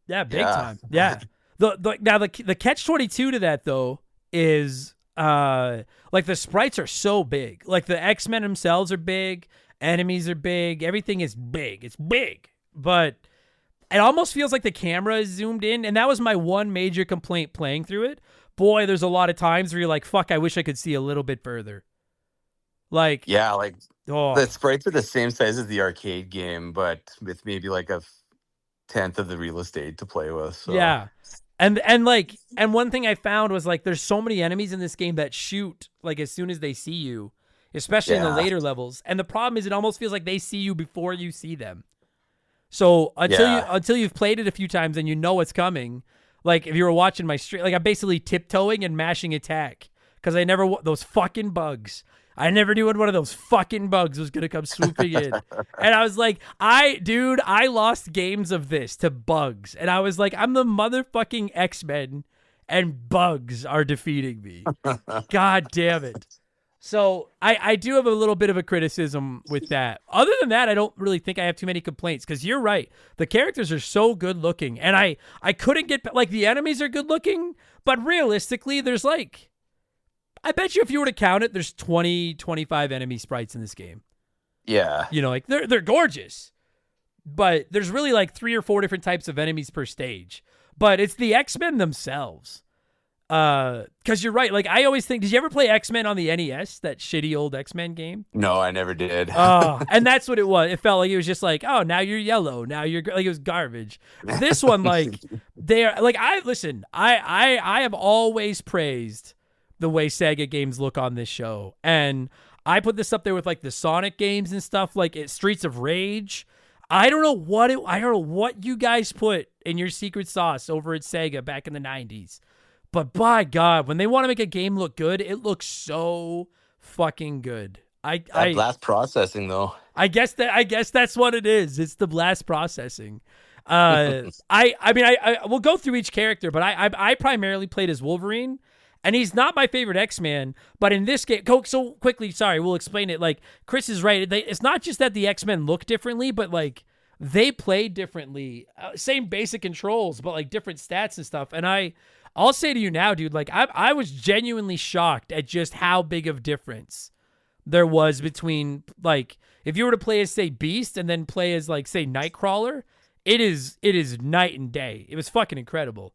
Speaker 1: Time. Yeah. The catch-22 to that though is like the sprites are so big. Like the X-Men themselves are big, enemies are big, everything is big. It's big. But it almost feels like the camera is zoomed in, and that was my one major complaint playing through it. Boy, there's a lot of times where you're like, fuck, I wish I could see a little bit further. Like,
Speaker 4: yeah, like the sprites are the same size as the arcade game, but with maybe like a tenth of the real estate to play with. So.
Speaker 1: Yeah. And one thing I found was like there's so many enemies in this game that shoot like as soon as they see you, especially in the later levels. And the problem is it almost feels like they see you before you see them. So until you've played it a few times and you know what's coming, like if you were watching my stream, like I'm basically tiptoeing and mashing attack because I never those fucking bugs. I never knew when one of those fucking bugs was going to come swooping in. And I was like, I lost games of this to bugs. And I was like, I'm the motherfucking X-Men and bugs are defeating me. God damn it. So I do have a little bit of a criticism with that. Other than that, I don't really think I have too many complaints because you're right. The characters are so good looking. And I couldn't get, like the enemies are good looking, but realistically, there's like, I bet you if you were to count it, there's 20, 25 enemy sprites in this game.
Speaker 4: Yeah.
Speaker 1: You know, like they're gorgeous. But there's really like 3 or 4 different types of enemies per stage. But it's the X-Men themselves. Because you're right. Like I always think, did you ever play X-Men on the NES, that shitty old X-Men game?
Speaker 4: No, I never did.
Speaker 1: And that's what it was. It felt like it was just like, oh, now you're yellow. Now you're like it was garbage. This one, like they're like I have always praised the way Sega games look on this show. And I put this up there with like the Sonic games and stuff, like Streets of Rage. I don't know what you guys put in your secret sauce over at Sega back in the 90s. But by God, when they want to make a game look good, it looks so fucking good.
Speaker 4: Blast processing though.
Speaker 1: I guess that's what it is. It's the blast processing. I we'll go through each character, but I primarily played as Wolverine. And he's not my favorite X-Man, but in this game, so quickly, sorry, we'll explain it. Like, Chris is right. It's not just that the X-Men look differently, but, like, they play differently. Same basic controls, but, like, different stats and stuff. And I'll say to you now, dude, like, I was genuinely shocked at just how big of difference there was between, like, if you were to play as, say, Beast and then play as, like, say, Nightcrawler, it is night and day. It was fucking incredible.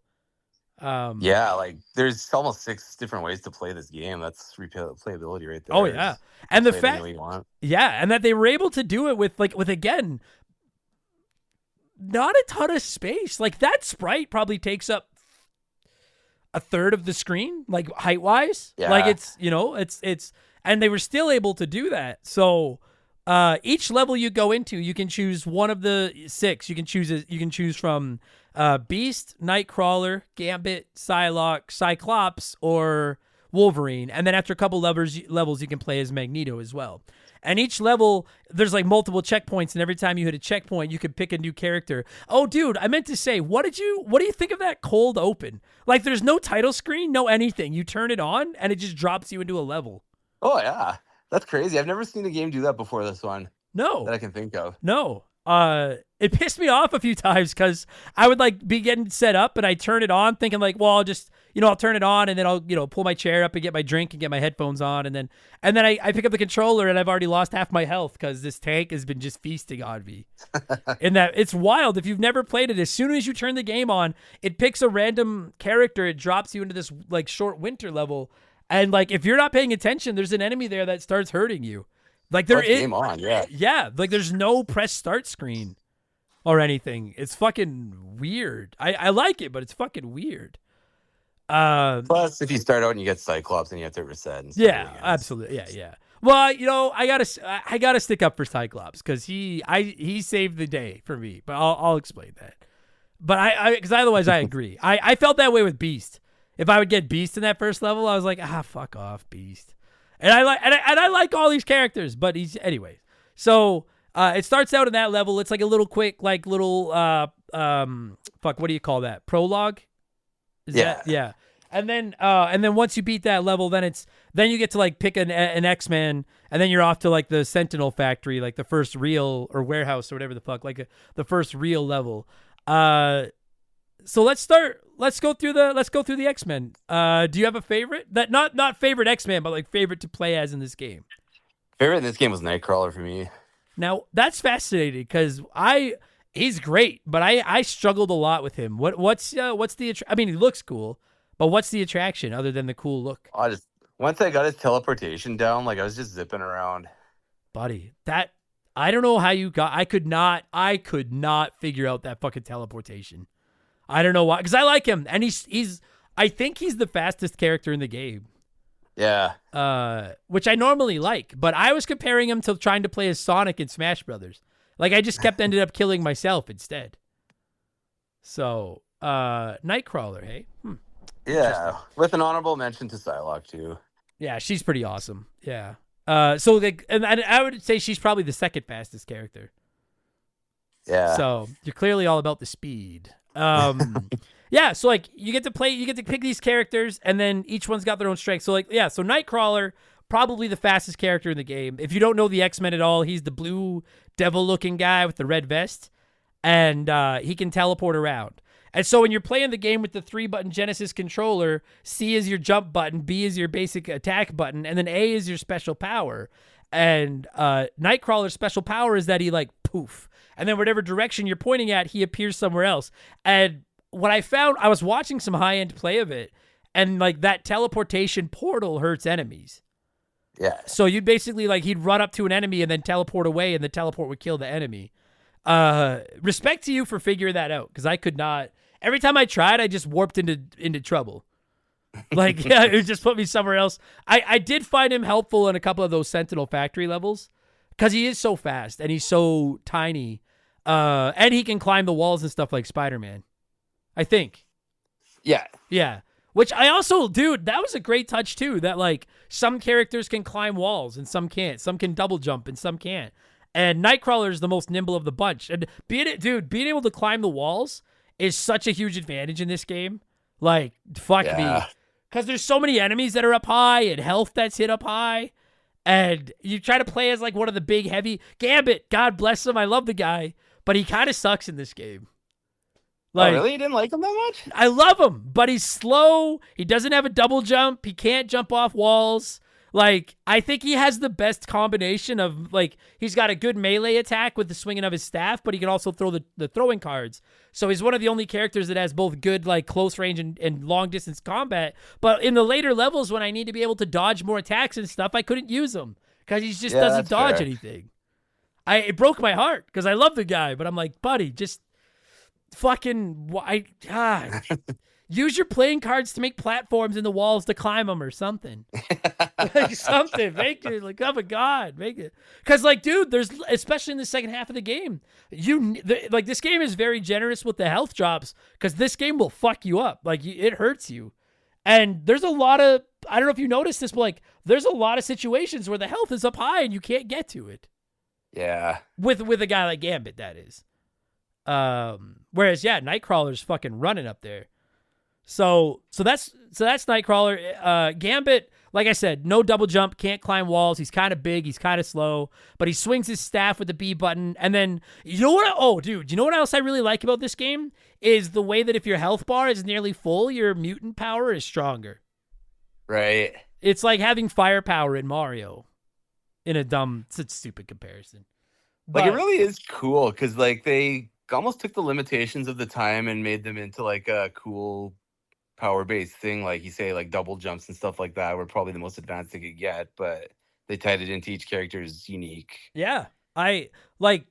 Speaker 4: Yeah, like there's almost 6 different ways to play this game. That's replayability right there.
Speaker 1: Oh yeah, and the fact, and that they were able to do it with again, not a ton of space. Like that sprite probably takes up a third of the screen, like height wise. Yeah. Like it's and they were still able to do that. So each level you go into, you can choose one of the 6. You can choose from Beast, Nightcrawler, Gambit, Psylocke, Cyclops, or Wolverine. And then after a couple levels, you can play as Magneto as well. And each level, there's like multiple checkpoints, and every time you hit a checkpoint, you can pick a new character. Oh, dude, I meant to say, what do you think of that cold open? Like, there's no title screen, no anything. You turn it on, and it just drops you into a level.
Speaker 4: Oh, yeah. That's crazy. I've never seen a game do that before this one.
Speaker 1: No.
Speaker 4: That I can think of.
Speaker 1: No. It pissed me off a few times because I would like be getting set up and I turn it on thinking like, well, I'll just, I'll turn it on and then I'll, pull my chair up and get my drink and get my headphones on. And then I pick up the controller and I've already lost half my health because this tank has been just feasting on me. And that it's wild. If you've never played it, as soon as you turn the game on, it picks a random character. It drops you into this like short winter level. And like, if you're not paying attention, there's an enemy there that starts hurting you. Like there is
Speaker 4: game on, yeah.
Speaker 1: Yeah, like there's no press start screen or anything. It's fucking weird. I like it, but it's fucking weird.
Speaker 4: Plus, if you start out and you get Cyclops, then you have to reset. And
Speaker 1: yeah, absolutely. Yeah. Well, I gotta stick up for Cyclops because he saved the day for me. But I'll explain that. But because otherwise I agree. I felt that way with Beast. If I would get Beast in that first level, I was like, fuck off, Beast. And I like all these characters, but anyways. So it starts out in that level. It's like a little quick, like little what do you call that? Prologue? Yeah. And then once you beat that level, then you get to like pick an X-Men, and then you're off to like the Sentinel factory, like the first real or warehouse or whatever the fuck, like the first real level. So let's go through the X-Men. Do you have a favorite? That not favorite X-Men, but like favorite to play as in this game?
Speaker 4: Favorite in this game was Nightcrawler for me.
Speaker 1: Now that's fascinating because he's great, but I struggled a lot with him. What's the I mean, he looks cool, but what's the attraction other than the cool look?
Speaker 4: Once I got his teleportation down, like I was just zipping around.
Speaker 1: Buddy, that I don't know how you got. I could not figure out that fucking teleportation. I don't know why, because I like him, and I think he's the fastest character in the game.
Speaker 4: Yeah.
Speaker 1: Which I normally like, but I was comparing him to trying to play as Sonic in Smash Brothers. Like I just ended up killing myself instead. So, Nightcrawler, hey?
Speaker 4: Yeah, with an honorable mention to Psylocke too.
Speaker 1: Yeah, she's pretty awesome. Yeah. So and I would say she's probably the second fastest character.
Speaker 4: Yeah.
Speaker 1: So you're clearly all about the speed. Yeah. So like you get to pick these characters, and then each one's got their own strength. So like so Nightcrawler, probably the fastest character in the game. If you don't know the X-Men at all, he's the blue devil-looking guy with the red vest, and he can teleport around. And so when you're playing the game with the 3-button Genesis controller, C is your jump button, B is your basic attack button, and then A is your special power. And Nightcrawler's special power is that he like poof. And then whatever direction you're pointing at, he appears somewhere else. And what I found, I was watching some high-end play of it, and like that teleportation portal hurts enemies.
Speaker 4: Yeah.
Speaker 1: So you'd basically like he'd run up to an enemy and then teleport away, and the teleport would kill the enemy. Respect to you for figuring that out, because I could not. Every time I tried, I just warped into trouble. Like, yeah, it would just put me somewhere else. I did find him helpful in a couple of those Sentinel factory levels, because he is so fast and he's so tiny, and he can climb the walls and stuff like Spider-Man, I think. Yeah. Which I also, dude, that was a great touch too, that like some characters can climb walls and some can't. Some can double jump and some can't. And Nightcrawler is the most nimble of the bunch. And being able to climb the walls is such a huge advantage in this game. Like, fuck me. Because there's so many enemies that are up high and health that's hit up high. And you try to play as like one of the big heavy Gambit. God bless him. I love the guy. But he kind of sucks in this game. Like,
Speaker 4: oh, really? You didn't like him that much?
Speaker 1: I love him, but he's slow. He doesn't have a double jump. He can't jump off walls. Like, I think he has the best combination of, like, he's got a good melee attack with the swinging of his staff, but he can also throw the throwing cards. So he's one of the only characters that has both good, like, close range and long distance combat. But in the later levels, when I need to be able to dodge more attacks and stuff, I couldn't use him because he just doesn't dodge anything. It broke my heart because I love the guy, but I'm like, buddy, just fucking use your playing cards to make platforms in the walls to climb them or something. Like something, make it like, oh my god, make it. Because like, dude, there's especially in the second half of the game, like this game is very generous with the health drops because this game will fuck you up. Like it hurts you, and there's a lot of, I don't know if you noticed this, but like there's a lot of situations where the health is up high and you can't get to it.
Speaker 4: Yeah, with
Speaker 1: a guy like Gambit, that is. Whereas Nightcrawler's fucking running up there. So that's Nightcrawler. Gambit, like I said, no double jump, can't climb walls. He's kind of big, he's kind of slow, but he swings his staff with the B button. And then you know what? You know what else I really like about this game is the way that if your health bar is nearly full, your mutant power is stronger.
Speaker 4: Right.
Speaker 1: It's like having firepower in Mario. In a such stupid comparison.
Speaker 4: Like it really is cool because like they almost took the limitations of the time and made them into like a cool power-based thing. Like you say, like double jumps and stuff like that were probably the most advanced they could get, but they tied it into each character's unique.
Speaker 1: Yeah, I like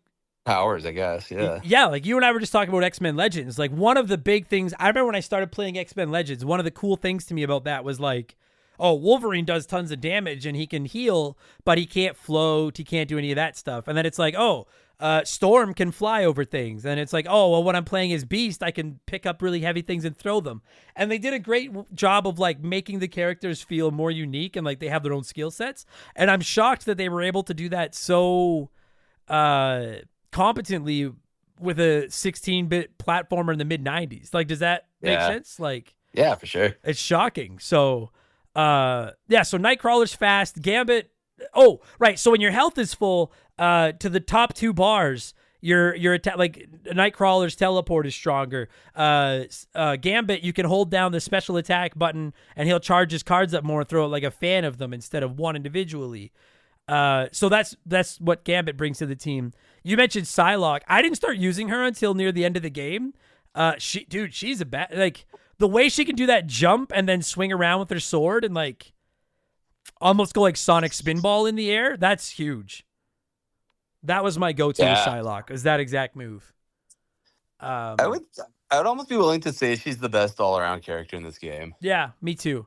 Speaker 4: powers, I guess. Yeah.
Speaker 1: Yeah, like you and I were just talking about X-Men Legends. Like one of the big things, I remember when I started playing X-Men Legends, one of the cool things to me about that was like, oh, Wolverine does tons of damage and he can heal, but he can't float. He can't do any of that stuff. And then it's like, oh, Storm can fly over things. And it's like, oh, well, when I'm playing as Beast, I can pick up really heavy things and throw them. And they did a great job of like making the characters feel more unique and like they have their own skill sets. And I'm shocked that they were able to do that so competently with a 16-bit platformer in the mid 90s. Like, does that make sense? Like,
Speaker 4: yeah, for sure.
Speaker 1: it's shocking. So, so Nightcrawler's fast. Gambit. Oh, right. So when your health is full, to the top 2 bars, your like Nightcrawler's teleport is stronger. Gambit, you can hold down the special attack button and he'll charge his cards up more and throw like a fan of them instead of one individually. So that's what Gambit brings to the team. You mentioned Psylocke. I didn't start using her until near the end of the game. She's a bad, like the way she can do that jump and then swing around with her sword and like almost go like Sonic Spinball in the air. That's huge. That was my go-to with Psylocke, is that exact move.
Speaker 4: I would almost be willing to say she's the best all-around character in this game.
Speaker 1: Yeah, me too.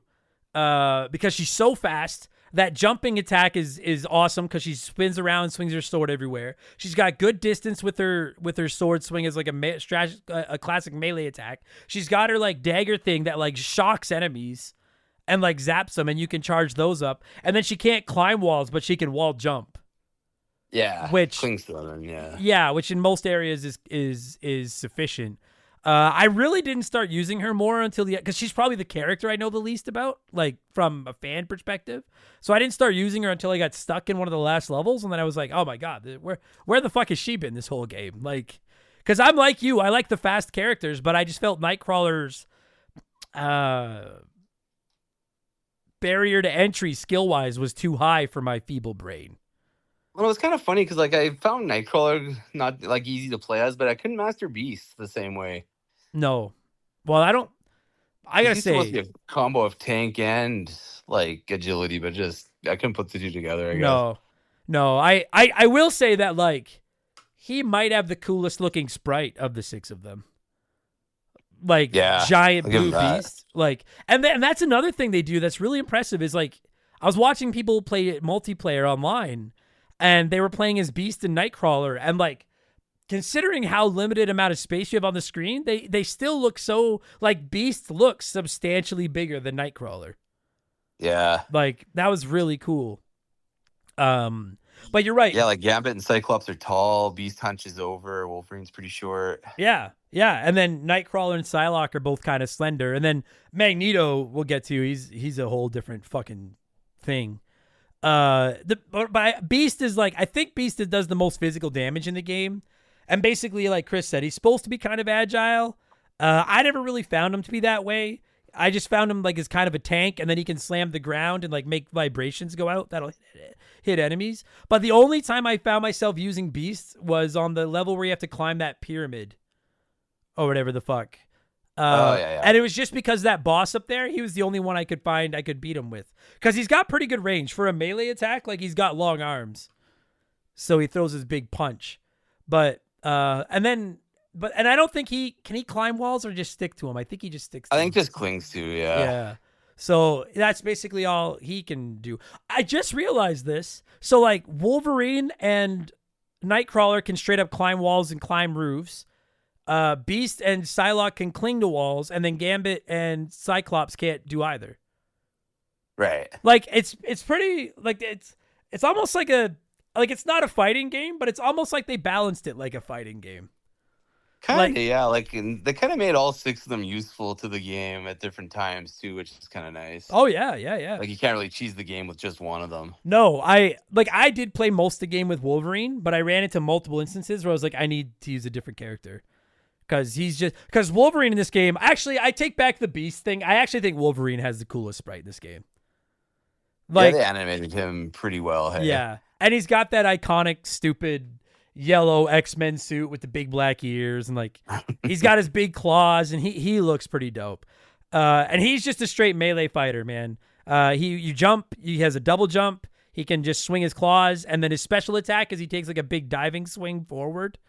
Speaker 1: Because she's so fast. That jumping attack is awesome because she spins around and swings her sword everywhere. She's got good distance with her sword swing as like a classic melee attack. She's got her like dagger thing that like shocks enemies and like zaps them, and you can charge those up. And then she can't climb walls, but she can wall jump.
Speaker 4: Yeah,
Speaker 1: which
Speaker 4: clings to them. Yeah,
Speaker 1: yeah, which in most areas is sufficient. I really didn't start using her more until because she's probably the character I know the least about, like from a fan perspective. So I didn't start using her until I got stuck in one of the last levels, and then I was like, oh my god, where the fuck has she been this whole game? Like, because I'm like you, I like the fast characters, but I just felt Nightcrawler's barrier to entry skill wise was too high for my feeble brain.
Speaker 4: Well, it was kind of funny because like I found Nightcrawler not like easy to play as, but I couldn't master Beast the same way.
Speaker 1: No, well, I gotta say,
Speaker 4: supposed to be a combo of tank and like agility, but just I couldn't put the two together. I guess.
Speaker 1: No, I will say that like he might have the coolest looking sprite of the 6 of them. Like giant blue beast, like, and that's another thing they do that's really impressive is like I was watching people play multiplayer online. And they were playing as Beast and Nightcrawler. And, like, considering how limited amount of space you have on the screen, they still look so, like, Beast looks substantially bigger than Nightcrawler.
Speaker 4: Yeah.
Speaker 1: Like, that was really cool. But you're right.
Speaker 4: Yeah, like Gambit and Cyclops are tall. Beast hunches over. Wolverine's pretty short.
Speaker 1: Yeah. And then Nightcrawler and Psylocke are both kind of slender. And then Magneto, we'll get to. He's a whole different fucking thing. But Beast is like, I think Beast does the most physical damage in the game. And basically, like Chris said, he's supposed to be kind of agile. I never really found him to be that way. I just found him like as kind of a tank, and then he can slam the ground and like make vibrations go out. That'll hit enemies. But the only time I found myself using Beast was on the level where you have to climb that pyramid or whatever the fuck. And it was just because that boss up there, he was the only one I could find I could beat him with. Because he's got pretty good range. For a melee attack, like he's got long arms. So he throws his big punch. But I don't think can he climb walls or just stick to him? I think he just sticks to
Speaker 4: I think
Speaker 1: him.
Speaker 4: just clings to, yeah.
Speaker 1: Yeah. So that's basically all he can do. I just realized this. So like Wolverine and Nightcrawler can straight up climb walls and climb roofs. Beast and Psylocke can cling to walls, and then Gambit and Cyclops can't do either.
Speaker 4: Right.
Speaker 1: Like it's pretty like it's almost like it's not a fighting game, but it's almost like they balanced it like a fighting game.
Speaker 4: Kind of, yeah. Like they kind of made all 6 of them useful to the game at different times too, which is kind of nice.
Speaker 1: Oh yeah.
Speaker 4: Like you can't really cheese the game with just one of them.
Speaker 1: No, I did play most of the game with Wolverine, but I ran into multiple instances where I was like, I need to use a different character. Because Wolverine in this game, actually, I take back the Beast thing. I actually think Wolverine has the coolest sprite in this game.
Speaker 4: Like, yeah, they animated him pretty well. Hey?
Speaker 1: Yeah, and he's got that iconic, stupid yellow X-Men suit with the big black ears, and like he's got his big claws, and he looks pretty dope. And he's just a straight melee fighter, man. You jump, he has a double jump. He can just swing his claws, and then his special attack is he takes like a big diving swing forward.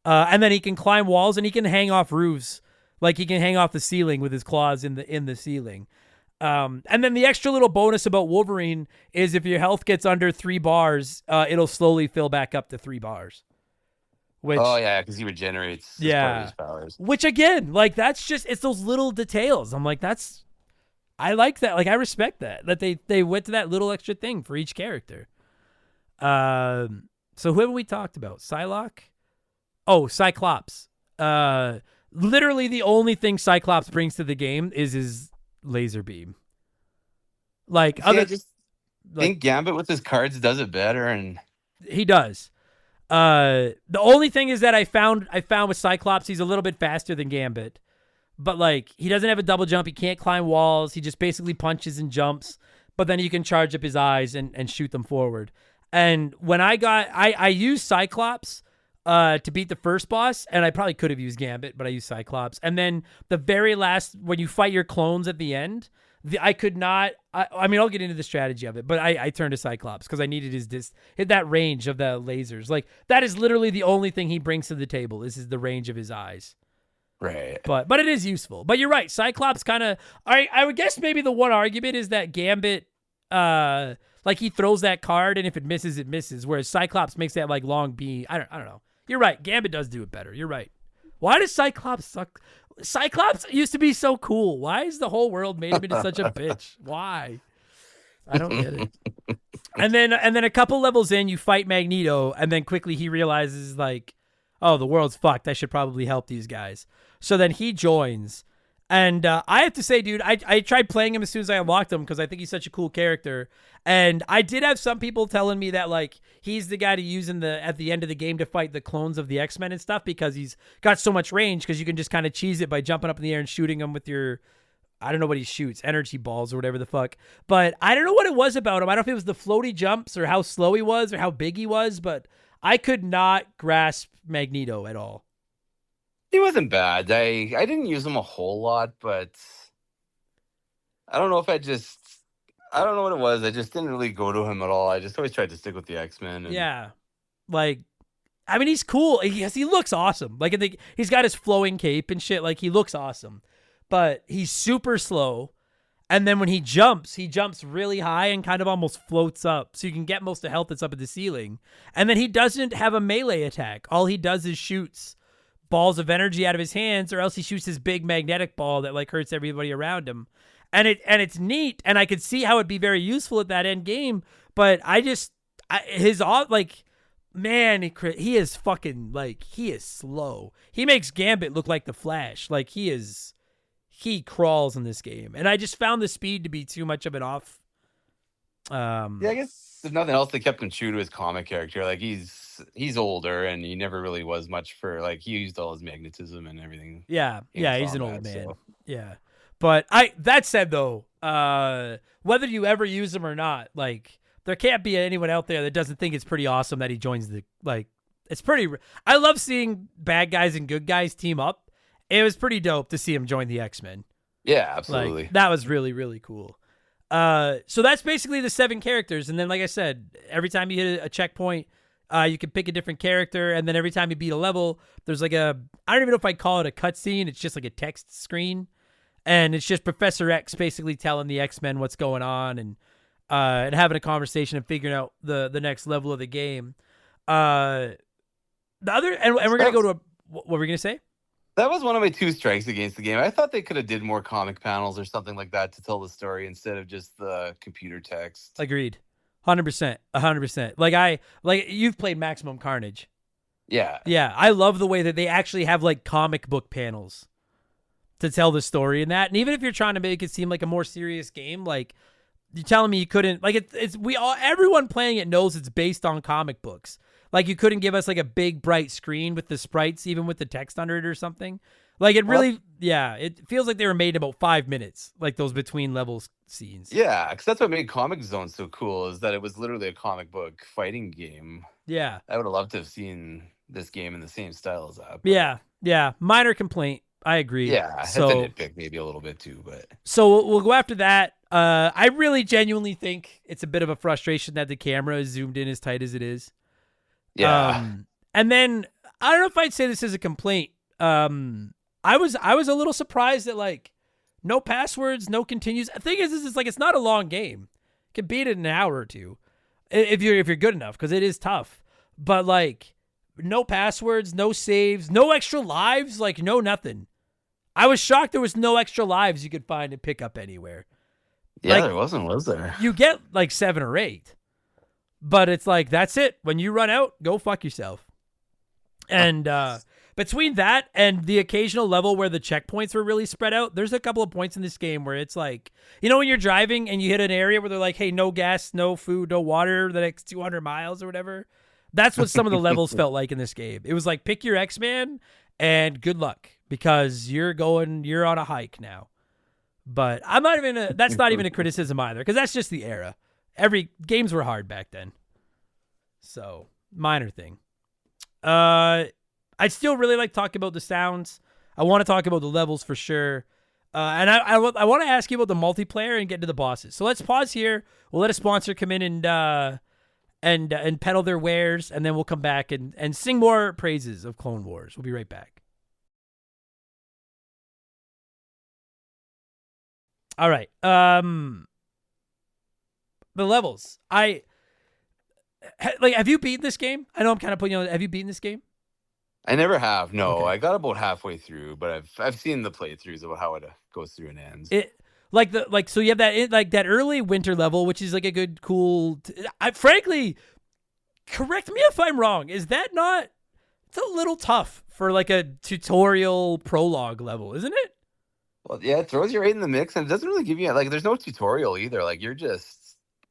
Speaker 1: And then he can climb walls and he can hang off roofs. Like he can hang off the ceiling with his claws in the ceiling. And then the extra little bonus about Wolverine is if your health gets under 3 bars, it'll slowly fill back up to 3 bars. Which,
Speaker 4: because he regenerates as part of his powers.
Speaker 1: Which again, like it's those little details. I'm like, I like that. Like I respect that they went to that little extra thing for each character. So who have we talked about? Psylocke? Oh, Cyclops. Literally the only thing Cyclops brings to the game is his laser beam. Like
Speaker 4: I
Speaker 1: other,
Speaker 4: just
Speaker 1: like
Speaker 4: think Gambit with his cards does it better, and
Speaker 1: he does. The only thing is that I found with Cyclops, he's a little bit faster than Gambit, but like he doesn't have a double jump. He can't climb walls. He just basically punches and jumps. But then you can charge up his eyes and shoot them forward. And when I used Cyclops to beat the first boss, and I probably could have used Gambit, but I used Cyclops. And then the very last, when you fight your clones at the end, I could not. I mean, I'll get into the strategy of it, but I turned to Cyclops because I needed hit that range of the lasers. Like that is literally the only thing he brings to the table. Is the range of his eyes.
Speaker 4: right.
Speaker 1: But it is useful. But you're right. Cyclops kind of. I would guess maybe the one argument is that Gambit, like he throws that card and if it misses, it misses. Whereas Cyclops makes that like long beam. I don't know. You're right. Gambit does do it better. You're right. Why does Cyclops suck? Cyclops used to be so cool. Why is the whole world made him into such a bitch? Why? I don't get it. And then a couple levels in, you fight Magneto, and then quickly he realizes like, oh, the world's fucked. I should probably help these guys. So then he joins. And I have to say, dude, I tried playing him as soon as I unlocked him because I think he's such a cool character. And I did have some people telling me that like he's the guy to use at the end of the game to fight the clones of the X-Men and stuff because he's got so much range because you can just kind of cheese it by jumping up in the air and shooting him with your, I don't know what he shoots, energy balls or whatever the fuck. But I don't know what it was about him. I don't know if it was the floaty jumps or how slow he was or how big he was, but I could not grasp Magneto at all.
Speaker 4: He wasn't bad. I didn't use him a whole lot, but I don't know if I don't know what it was. I just didn't really go to him at all. I just always tried to stick with the X-Men. And
Speaker 1: Yeah. Like, I mean, he's cool. He looks awesome. Like, he's got his flowing cape and shit. Like, he looks awesome. But he's super slow. And then when he jumps really high and kind of almost floats up. So you can get most of the health that's up at the ceiling. And then he doesn't have a melee attack. All he does is shoots balls of energy out of his hands, or else he shoots his big magnetic ball that like hurts everybody around him. And it's neat, and I could see how it'd be very useful at that end game. But he is fucking like he is slow. He makes Gambit look like the Flash. Like he crawls in this game, and I just found the speed to be too much of an off.
Speaker 4: yeah, I guess if nothing else, they kept him true to his comic character. Like he's older, and he never really was much for like he used all his magnetism and everything.
Speaker 1: Yeah, he's an old
Speaker 4: that,
Speaker 1: man.
Speaker 4: so.
Speaker 1: Yeah, but that said though, whether you ever use him or not, like there can't be anyone out there that doesn't think it's pretty awesome that he joins the like. It's pretty. I love seeing bad guys and good guys team up. It was pretty dope to see him join the X-Men.
Speaker 4: Yeah, absolutely.
Speaker 1: Like, that was really, really cool. So that's basically the 7 characters. And then, like I said, every time you hit a checkpoint, you can pick a different character. And then every time you beat a level, there's like I don't even know if I call it a cutscene. It's just like a text screen. And it's just Professor X basically telling the X-Men what's going on and having a conversation and figuring out the next level of the game. And we're going to go to what were we going to say?
Speaker 4: That was one of my 2 strikes against the game. I thought they could have did more comic panels or something like that to tell the story instead of just the computer text.
Speaker 1: Agreed. 100%. Like you've played Maximum Carnage.
Speaker 4: Yeah.
Speaker 1: Yeah. I love the way that they actually have like comic book panels to tell the story in that. And even if you're trying to make it seem like a more serious game, like you're telling me you couldn't, like everyone playing it knows it's based on comic books. Like you couldn't give us like a big bright screen with the sprites, even with the text under it or something. Like it really, it feels like they were made in about 5 minutes, like those between levels scenes.
Speaker 4: Yeah, because that's what made Comic Zone so cool, is that it was literally a comic book fighting game.
Speaker 1: Yeah.
Speaker 4: I would have loved to have seen this game in the same style as that.
Speaker 1: Yeah. Minor complaint. I agree.
Speaker 4: Yeah,
Speaker 1: so,
Speaker 4: it's a nitpick maybe a little bit too, but.
Speaker 1: So we'll go after that. I really genuinely think it's a bit of a frustration that the camera is zoomed in as tight as it is.
Speaker 4: Yeah.
Speaker 1: And then I don't know if I'd say this is a complaint. I was a little surprised that like no passwords, no continues. The thing is like it's not a long game. You can beat it in an hour or two if you're good enough, because it is tough. But like no passwords, no saves, no extra lives, like no nothing. I was shocked there was no extra lives you could find and pick up anywhere.
Speaker 4: Yeah,
Speaker 1: like,
Speaker 4: there wasn't, was there?
Speaker 1: You get like 7 or 8. But it's like, that's it. When you run out, go fuck yourself. And between that and the occasional level where the checkpoints were really spread out, there's a couple of points in this game where it's like, you know, when you're driving and you hit an area where they're like, hey, no gas, no food, no water the next 200 miles or whatever. That's what some of the levels felt like in this game. It was like, pick your X-Man and good luck, because you're on a hike now. But that's not even a criticism either, because that's just the era. Games were hard back then. So, minor thing. I'd still really like talking about the sounds. I want to talk about the levels for sure. And I want to ask you about the multiplayer and get to the bosses. So let's pause here. We'll let a sponsor come in and peddle their wares, and then we'll come back and sing more praises of Clone Wars. We'll be right back. All right. The levels. Have you beaten this game? I know I'm kind of putting you on. Have you beaten this game?
Speaker 4: I never have. No,
Speaker 1: Okay.
Speaker 4: I got about halfway through, but I've seen the playthroughs of how it goes through and ends.
Speaker 1: So you have that early winter level, which is like a good, cool. Frankly, correct me if I'm wrong. Is that not? It's a little tough for like a tutorial prologue level, isn't it?
Speaker 4: Well, yeah, it throws you right in the mix, and it doesn't really give you there's no tutorial either. Like you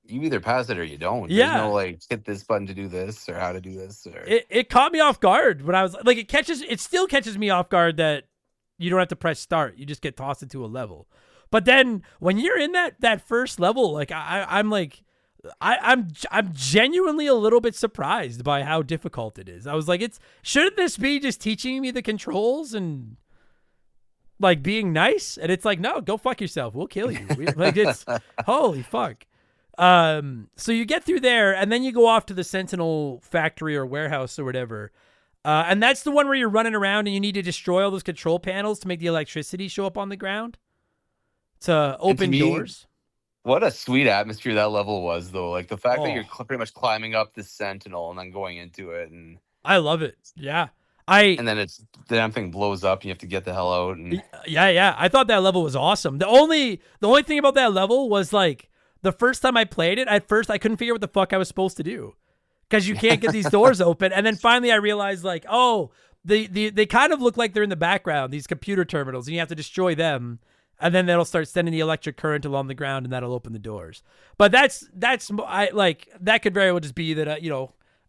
Speaker 4: either pass it or you don't.
Speaker 1: Yeah.
Speaker 4: There's no like hit this button to do this or how to do this. Or
Speaker 1: It caught me off guard when I was like, it still catches me off guard that you don't have to press start. You just get tossed into a level. But then when you're in that first level, like I'm genuinely a little bit surprised by how difficult it is. I was like, shouldn't this be just teaching me the controls and like being nice? And it's like, no, go fuck yourself. We'll kill you. It's holy fuck. So you get through there, and then you go off to the Sentinel factory or warehouse or whatever. And that's the one where you're running around and you need to destroy all those control panels to make the electricity show up on the ground to open doors.
Speaker 4: What a sweet atmosphere that level was, though. Like the fact that you're
Speaker 1: Oh.
Speaker 4: pretty much climbing up this Sentinel and then going into it, and
Speaker 1: I love it. Yeah.
Speaker 4: and then the damn thing blows up and you have to get the hell out. And
Speaker 1: Yeah. I thought that level was awesome. The only thing about that level was like the first time I played it, at first I couldn't figure what the fuck I was supposed to do, because you can't get these doors open. And then finally I realized like, oh, they kind of look like they're in the background, these computer terminals, and you have to destroy them. And then that'll start sending the electric current along the ground, and that'll open the doors. But that could very well just be that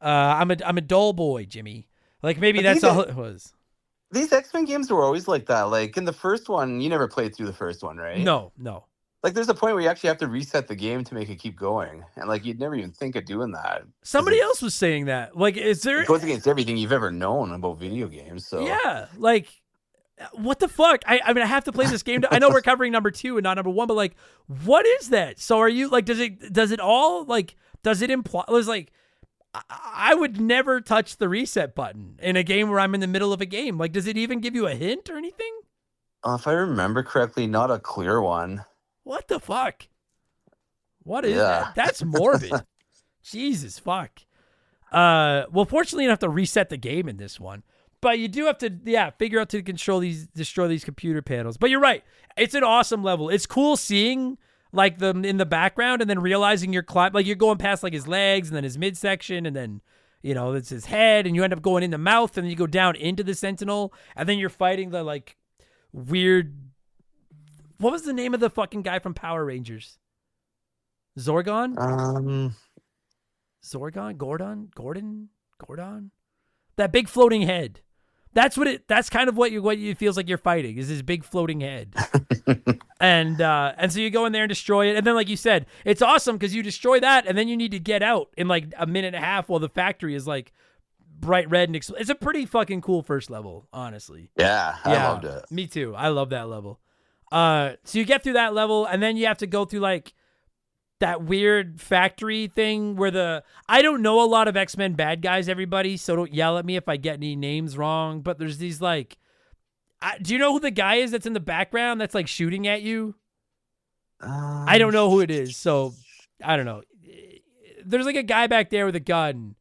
Speaker 1: I'm a dull boy, Jimmy. Like maybe that's all it was.
Speaker 4: These X-Men games were always like that. Like in the first one, you never played through the first one, right?
Speaker 1: No.
Speaker 4: Like there's a point where you actually have to reset the game to make it keep going, and like you'd never even think of doing that.
Speaker 1: Somebody else was saying that. Like, is there?
Speaker 4: It goes against everything you've ever known about video games. So
Speaker 1: Yeah, like. What the fuck? I mean, I have to play this game. I know we're covering number 2 and not number 1, but like, what is that? So are you like, does it imply, it was like, I would never touch the reset button in a game where I'm in the middle of a game. Like, does it even give you a hint or anything?
Speaker 4: if I remember correctly, not a clear one.
Speaker 1: What the fuck? What is that? That's morbid. Jesus fuck. Well, fortunately, you don't have to reset the game in this one. But you do have to, figure out to destroy these computer panels. But you're right. It's an awesome level. It's cool seeing like them in the background and then realizing you're going past like his legs and then his midsection and then, it's his head, and you end up going in the mouth, and then you go down into the Sentinel, and then you're fighting the like weird. What was the name of the fucking guy from Power Rangers? Zorgon? Zorgon? Gordon? That big floating head. That's kind of what you feels like you're fighting, is this big floating head. and so you go in there and destroy it. And then, like you said, it's awesome because you destroy that, and then you need to get out in like a minute and a half while the factory is like bright red and it's a pretty fucking cool first level, honestly.
Speaker 4: Yeah, I loved it.
Speaker 1: Me too. I love that level. So you get through that level, and then you have to go through like that weird factory thing where I don't know a lot of X-Men bad guys, everybody, so don't yell at me if I get any names wrong, but there's these like, do you know who the guy is that's in the background that's like shooting at you? I don't know who it is, so I don't know. There's like a guy back there with a gun,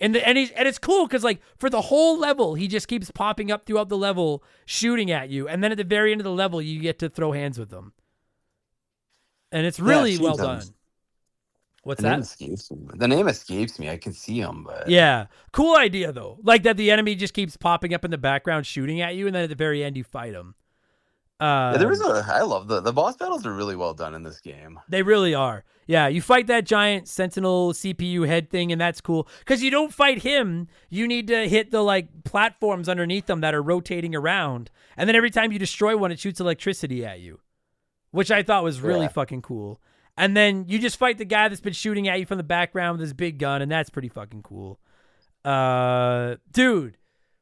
Speaker 1: and it's cool because like for the whole level, he just keeps popping up throughout the level, shooting at you, and then at the very end of the level, you get to throw hands with them. And it's really well done. What's
Speaker 4: The name
Speaker 1: that?
Speaker 4: escapes me. The name escapes me. I can see him, but
Speaker 1: Yeah. Cool idea, though. Like that the enemy just keeps popping up in the background shooting at you, and then at the very end you fight him.
Speaker 4: yeah, there was a. I love the boss battles are really well done in this game.
Speaker 1: They really are. Yeah, you fight that giant Sentinel CPU head thing, and that's cool. Because you don't fight him, you need to hit the like platforms underneath them that are rotating around. And then every time you destroy one, it shoots electricity at you, which I thought was really fucking cool. And then you just fight the guy that's been shooting at you from the background with his big gun, and that's pretty fucking cool. Dude, I'm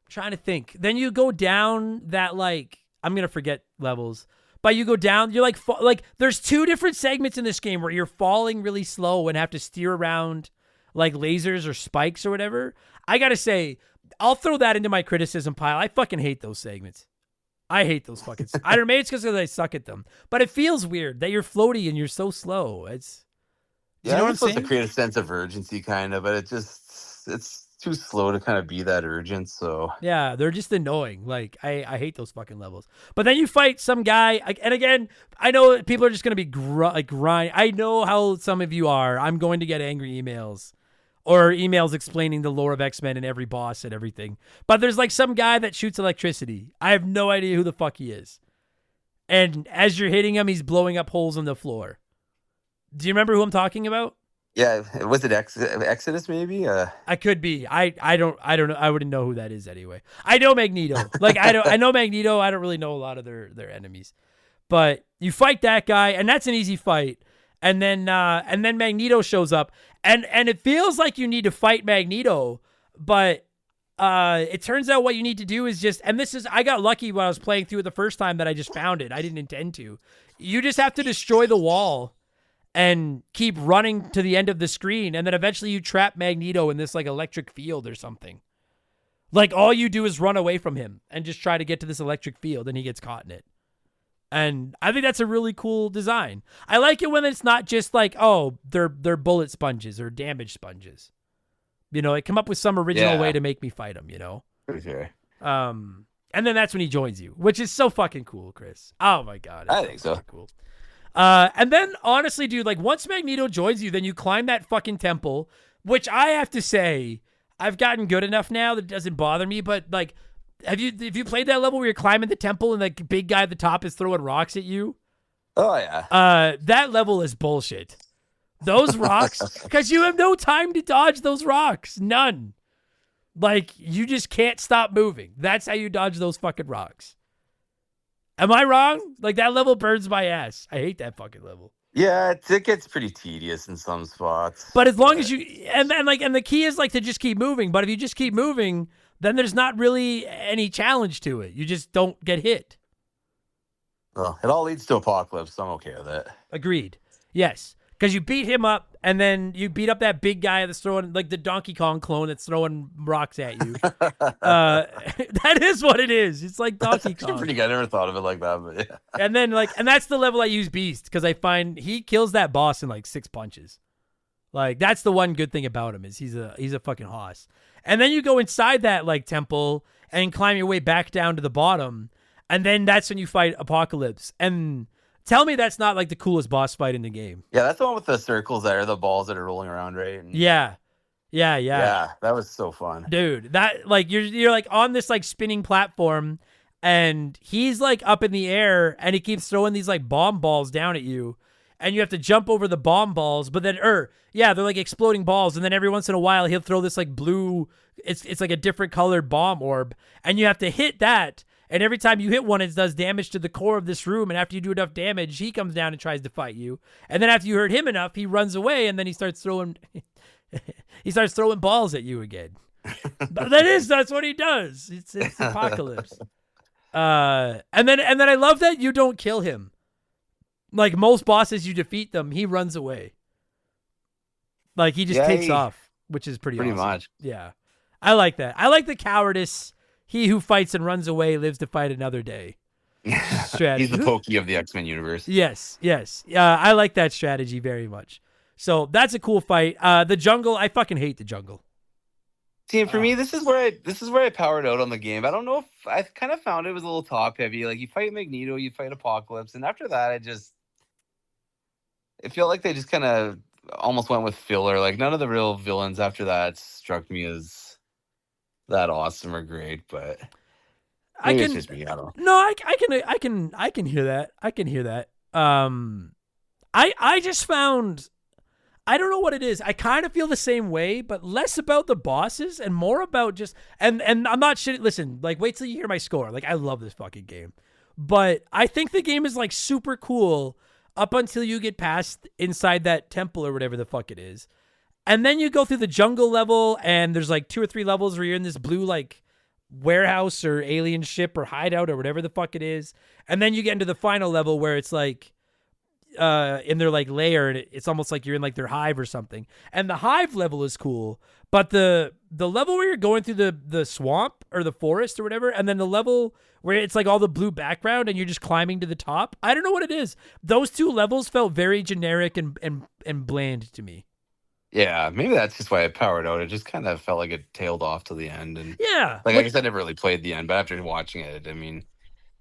Speaker 1: trying to think. Then you go down that like, I'm going to forget levels. But you go down, you're like there's two different segments in this game where you're falling really slow and have to steer around like lasers or spikes or whatever. I got to say, I'll throw that into my criticism pile. I fucking hate those segments. I hate those fucking I don't know, maybe it's because I suck at them. But it feels weird that you're floaty and you're so slow. It's
Speaker 4: Yeah,
Speaker 1: you know what I'm
Speaker 4: it's supposed
Speaker 1: saying?
Speaker 4: to create a sense of urgency, kind of, but it's too slow to kind of be that urgent. So
Speaker 1: Yeah, they're just annoying. Like I hate those fucking levels. But then you fight some guy, and again, I know people are just gonna be grind. I know how some of you are. I'm going to get angry emails, or emails explaining the lore of X-Men and every boss and everything. But there's like some guy that shoots electricity. I have no idea who the fuck he is. And as you're hitting him, he's blowing up holes in the floor. Do you remember who I'm talking about?
Speaker 4: yeah, was it Exodus maybe?
Speaker 1: I could be. I don't know. I wouldn't know who that is anyway. I know Magneto. Like I know Magneto. I don't really know a lot of their enemies. But you fight that guy, and that's an easy fight. And then Magneto shows up, and it feels like you need to fight Magneto, but it turns out what you need to do is just, and this is, I got lucky when I was playing through it the first time that I just found it. I didn't intend to. You just have to destroy the wall and keep running to the end of the screen, and then eventually you trap Magneto in this like electric field or something. Like all you do is run away from him and just try to get to this electric field, and he gets caught in it. And I think that's a really cool design. I like it when it's not just like, oh, they're bullet sponges or damage sponges. You know, like come up with some original way to make me fight him, you know?
Speaker 4: For sure.
Speaker 1: And then that's when he joins you, which is so fucking cool, Chris. Oh my God.
Speaker 4: I think so.
Speaker 1: Cool. And then honestly, dude, like once Magneto joins you, then you climb that fucking temple, which I have to say, I've gotten good enough now that it doesn't bother me. But like, have you played that level where you're climbing the temple and the big guy at the top is throwing rocks at you?
Speaker 4: Oh yeah.
Speaker 1: That level is bullshit. Those rocks, because you have no time to dodge those rocks. None. Like, you just can't stop moving. That's how you dodge those fucking rocks. Am I wrong? Like, that level burns my ass. I hate that fucking level.
Speaker 4: Yeah, it gets pretty tedious in some spots.
Speaker 1: But as long as you, and the key is like to just keep moving. But if you just keep moving, then there's not really any challenge to it. You just don't get hit.
Speaker 4: Well, it all leads to Apocalypse, so I'm okay with it.
Speaker 1: Agreed. Yes. Because you beat him up, and then you beat up that big guy that's throwing, like the Donkey Kong clone that's throwing rocks at you. That is what it is. It's like Donkey Kong.
Speaker 4: Pretty good. I never thought of it like that, but yeah.
Speaker 1: And then and that's the level I use Beast, because I find he kills that boss in like 6 punches. Like that's the one good thing about him is he's a fucking hoss. And then you go inside that like temple and climb your way back down to the bottom, and then that's when you fight Apocalypse. And tell me that's not like the coolest boss fight in the game.
Speaker 4: Yeah, that's the one with the circles that are the balls that are rolling around, right? And
Speaker 1: Yeah,
Speaker 4: that was so fun.
Speaker 1: Dude, that like you're like on this like spinning platform, and he's like up in the air, and he keeps throwing these like bomb balls down at you, and you have to jump over the bomb balls. But then, they're like exploding balls, and then every once in a while he'll throw this like blue. It's like a different colored bomb orb, and you have to hit that. And every time you hit one, it does damage to the core of this room. And after you do enough damage, he comes down and tries to fight you. And then after you hurt him enough, he runs away, and then he starts throwing balls at you again. That's what he does. It's Apocalypse. And then I love that you don't kill him. Like most bosses, you defeat them, he runs away. Like he just takes off, which is pretty awesome.
Speaker 4: Much.
Speaker 1: Yeah, I like that. I like the cowardice. He who fights and runs away lives to fight another day. Strategy.
Speaker 4: He's the Pokey of the X-Men universe.
Speaker 1: Yes. I like that strategy very much. So that's a cool fight. The jungle, I fucking hate the jungle.
Speaker 4: See, and for me, this is where I powered out on the game. I don't know if I kind of found it was a little top heavy. Like you fight Magneto, you fight Apocalypse, and after that, it felt like they just kind of almost went with filler. Like none of the real villains after that struck me as that awesome or great, but
Speaker 1: I
Speaker 4: maybe it's
Speaker 1: can
Speaker 4: just me. I don't know.
Speaker 1: no, I can hear that. I can hear that. I just found I don't know what it is. I kind of feel the same way, but less about the bosses and more about just and I'm not shitting. Listen, like wait till you hear my score. Like I love this fucking game, but I think the game is like super cool up until you get past inside that temple or whatever the fuck it is, and then you go through the jungle level and there's like 2 or 3 levels where you're in this blue like warehouse or alien ship or hideout or whatever the fuck it is, and then you get into the final level where it's like in their like lair, and it's almost like you're in like their hive or something. And the hive level is cool, but the level where you're going through the swamp or the forest or whatever, and then the level where it's like all the blue background and you're just climbing to the top, I don't know what it is. Those 2 levels felt very generic and bland to me.
Speaker 4: Yeah, maybe that's just why I powered out. It just kind of felt like it tailed off to the end, and
Speaker 1: Yeah,
Speaker 4: like I guess I never really played the end, but after watching it, I mean,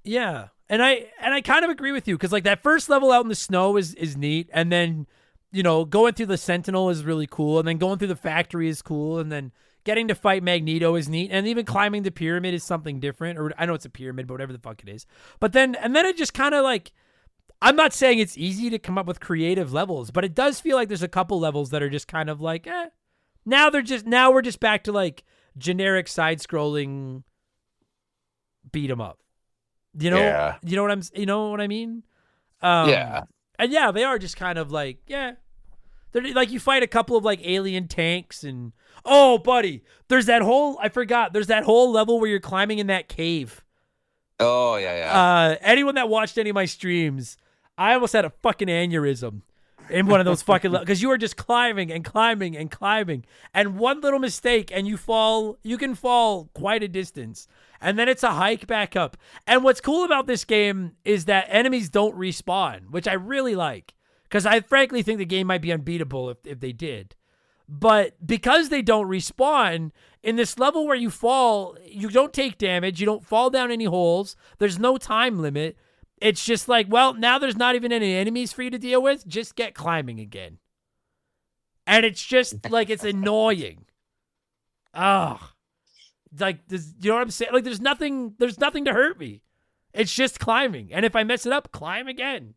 Speaker 1: yeah, and I kind of agree with you because like that first level out in the snow is neat, and then going through the Sentinel is really cool, and then going through the factory is cool, and then getting to fight Magneto is neat, and even climbing the pyramid is something different. Or I know it's a pyramid, but whatever the fuck it is. But then it just kind of like I'm not saying it's easy to come up with creative levels, but it does feel like there's a couple levels that are just kind of like now we're just back to like generic side scrolling beat 'em up.
Speaker 4: yeah,
Speaker 1: You know what I mean?
Speaker 4: yeah,
Speaker 1: And yeah, they are just kind of like, they're like you fight a couple of like alien tanks and oh, buddy, there's that whole level where you're climbing in that cave.
Speaker 4: oh yeah.
Speaker 1: Anyone that watched any of my streams, I almost had a fucking aneurysm in one of those fucking because you are just climbing and climbing and climbing, and one little mistake and you can fall quite a distance, and then it's a hike back up. And what's cool about this game is that enemies don't respawn, which I really like, because I frankly think the game might be unbeatable if they did. But because they don't respawn, in this level where you fall, you don't take damage, you don't fall down any holes, there's no time limit. It's just like, well, now there's not even any enemies for you to deal with. Just get climbing again. And it's just like, it's annoying. Ugh. Like, you know what I'm saying? Like, there's nothing to hurt me. It's just climbing. And if I mess it up, climb again.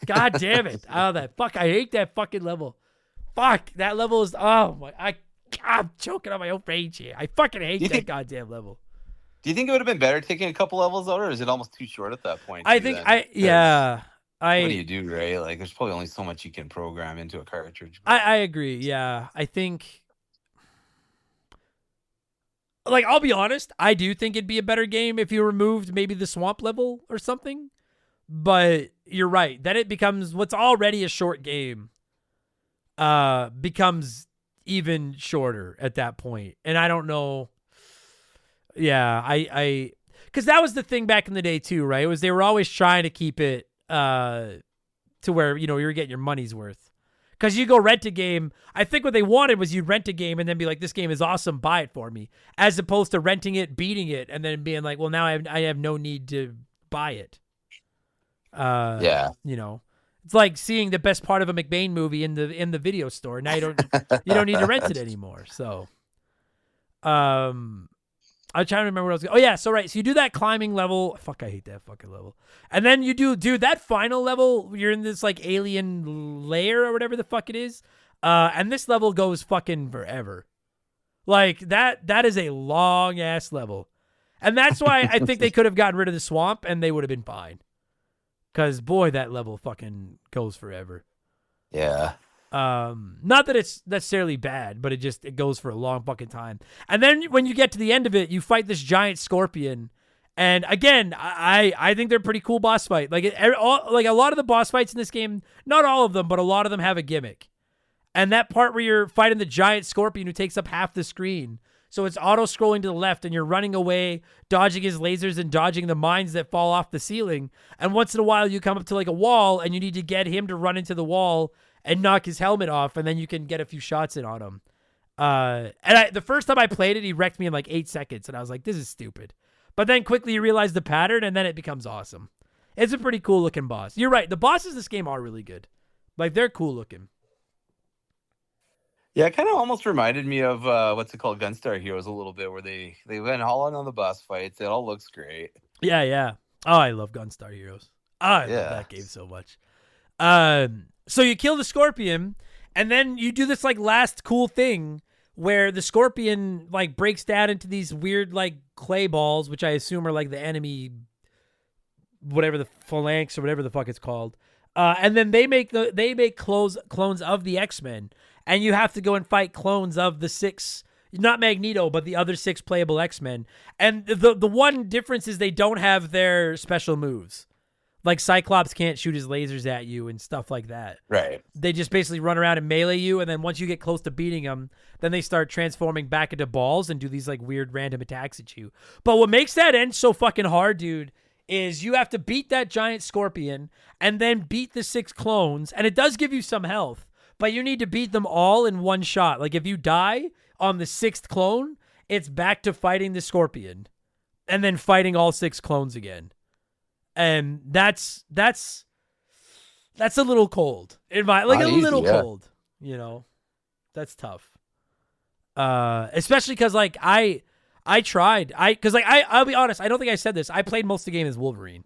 Speaker 1: God damn it. Oh, I hate that fucking level. Fuck, that level is, oh my, I'm choking on my own rage here. I fucking hate that goddamn level.
Speaker 4: Do you think it would have been better taking a couple levels out, or is it almost too short at that point?
Speaker 1: I think, what do
Speaker 4: you do, right? Like, there's probably only so much you can program into a cartridge.
Speaker 1: I agree, yeah. I think, like, I'll be honest, I do think it'd be a better game if you removed maybe the swamp level or something. But you're right. Then it becomes, what's already a short game becomes even shorter at that point. And I don't know. Yeah, I because that was the thing back in the day too, right? It was they were always trying to keep it to where, you were getting your money's worth. Because you go rent a game, I think what they wanted was you'd rent a game and then be like, this game is awesome, buy it for me. As opposed to renting it, beating it, and then being like, well, now I have no need to buy it.
Speaker 4: Yeah.
Speaker 1: It's like seeing the best part of a McBain movie in the video store. Now you don't need to rent it anymore. So, I'm trying to remember what I was going. Oh yeah, so right. So you do that climbing level. Fuck, I hate that fucking level. And then you do that final level. You're in this like alien lair or whatever the fuck it is. And this level goes fucking forever. Like that is a long ass level. And that's why I think they could have gotten rid of the swamp and they would have been fine. Cause boy, that level fucking goes forever.
Speaker 4: Yeah.
Speaker 1: Not that it's necessarily bad, but it goes for a long fucking time. And then when you get to the end of it, you fight this giant scorpion. And again, I think they're a pretty cool boss fight. Like a lot of the boss fights in this game, not all of them, but a lot of them have a gimmick. And that part where you're fighting the giant scorpion who takes up half the screen. So it's auto-scrolling to the left and you're running away, dodging his lasers and dodging the mines that fall off the ceiling. And once in a while you come up to like a wall and you need to get him to run into the wall and knock his helmet off, and then you can get a few shots in on him. The first time I played it, he wrecked me in like 8 seconds, and I was like, this is stupid. But then quickly you realize the pattern, and then it becomes awesome. It's a pretty cool-looking boss. You're right. The bosses in this game are really good. Like, they're cool-looking.
Speaker 4: Yeah, it kind of almost reminded me of what's it called, Gunstar Heroes a little bit, where they went all in on the boss fights. It all looks great.
Speaker 1: Yeah, yeah. Oh, I love Gunstar Heroes. Oh, I love
Speaker 4: Yeah.
Speaker 1: that game so much. So you kill the Scorpion, and then you do this like last cool thing where the Scorpion like breaks down into these weird like clay balls, which I assume are like the enemy, whatever the phalanx or whatever the fuck it's called. And then they make clones of the X-Men, and you have to go and fight clones of the 6, not Magneto, but the other 6 playable X-Men. And the one difference is they don't have their special moves. Like Cyclops can't shoot his lasers at you and stuff like that.
Speaker 4: Right.
Speaker 1: They just basically run around and melee you, and then once you get close to beating them, then they start transforming back into balls and do these like weird random attacks at you. But what makes that end so fucking hard, dude, is you have to beat that giant Scorpion and then beat the 6 clones, and it does give you some health, but you need to beat them all in one shot. Like if you die on the 6th clone, it's back to fighting the Scorpion and then fighting all 6 clones again. And that's a little cold. Cold, you know. That's tough. Especially cuz like I tried. I'll be honest, I don't think I said this. I played most of the game as Wolverine.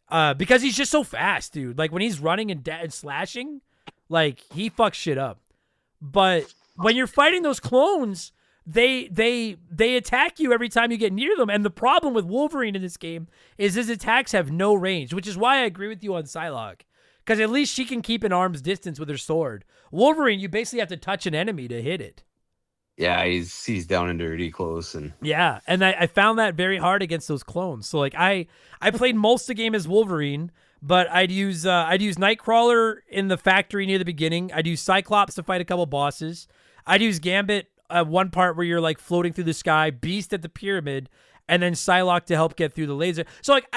Speaker 1: Because he's just so fast, dude. Like when he's running and slashing, like he fucks shit up. But when you're fighting those clones, they attack you every time you get near them. And the problem with Wolverine in this game is his attacks have no range, which is why I agree with you on Psylocke. Because at least she can keep an arm's distance with her sword. Wolverine, you basically have to touch an enemy to hit it.
Speaker 4: Yeah, he's down and dirty close. And
Speaker 1: yeah, and I found that very hard against those clones. So like I played most of the game as Wolverine, but I'd use Nightcrawler in the factory near the beginning. I'd use Cyclops to fight a couple bosses. I'd use Gambit one part where you're like floating through the sky, Beast at the pyramid, and then Psylocke to help get through the laser. So like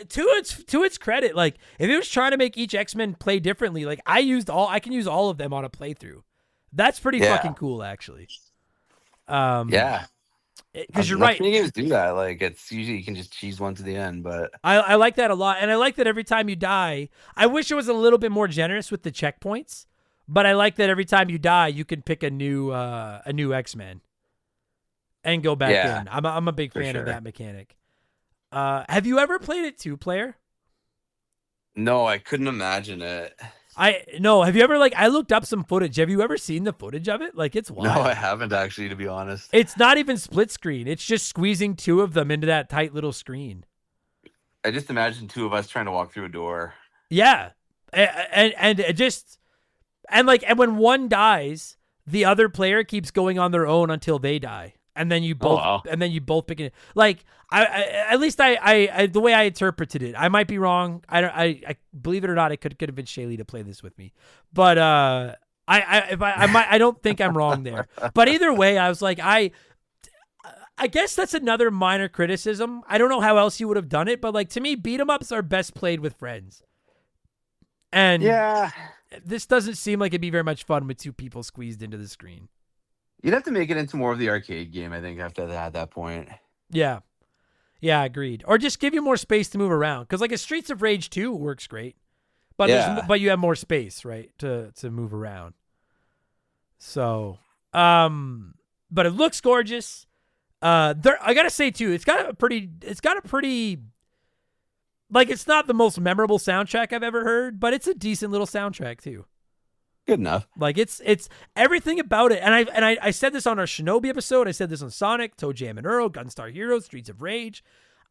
Speaker 1: to its credit, like if it was trying to make each X-Men play differently, like I can use all of them on a playthrough. That's pretty fucking cool, actually.
Speaker 4: Yeah,
Speaker 1: because you're right.
Speaker 4: Many games do that. Like it's usually you can just cheese one to the end, but
Speaker 1: I like that a lot, and I like that every time you die. I wish it was a little bit more generous with the checkpoints, but I like that every time you die, you can pick a new X-Men and go back in. I'm a big fan of that mechanic. Have you ever played it 2-player?
Speaker 4: No, I couldn't imagine it.
Speaker 1: Have you ever I looked up some footage. Have you ever seen the footage of it? Like it's wild.
Speaker 4: No, I haven't actually, to be honest.
Speaker 1: It's not even split screen. It's just squeezing 2 of them into that tight little screen.
Speaker 4: I just imagine 2 of us trying to walk through a door.
Speaker 1: Yeah. And when one dies, the other player keeps going on their own until they die. And then you both pick it. Like at least I the way I interpreted it, I might be wrong. I believe it or not, it could have been Shaylee to play this with me, but I don't think I'm wrong there. But either way, I was like I guess that's another minor criticism. I don't know how else you would have done it, but like to me, beat 'em ups are best played with friends. And
Speaker 4: yeah,
Speaker 1: this doesn't seem like it'd be very much fun with 2 people squeezed into the screen.
Speaker 4: You'd have to make it into more of the arcade game, I think, after that, at that point.
Speaker 1: Yeah. Yeah, agreed. Or just give you more space to move around. Because like a Streets of Rage 2 works great. But but you have more space, right, to move around. So, but it looks gorgeous. I gotta say too, it's got a pretty like it's not the most memorable soundtrack I've ever heard, but it's a decent little soundtrack too.
Speaker 4: Good enough.
Speaker 1: Like it's everything about it, and I said this on our Shinobi episode. I said this on Sonic, Toe Jam and Earl, Gunstar Heroes, Streets of Rage.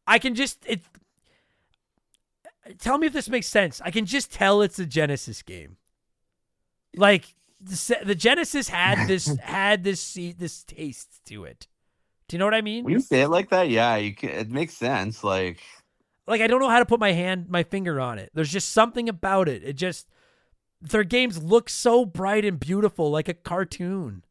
Speaker 1: I can just tell me if this makes sense. I can just tell it's a Genesis game. Like the Genesis had this taste to it. Do you know what I mean?
Speaker 4: When you say it like that, yeah, it makes sense. Like
Speaker 1: I don't know how to put my finger on it. There's just something about it. It just. Their games look so bright and beautiful, like a cartoon.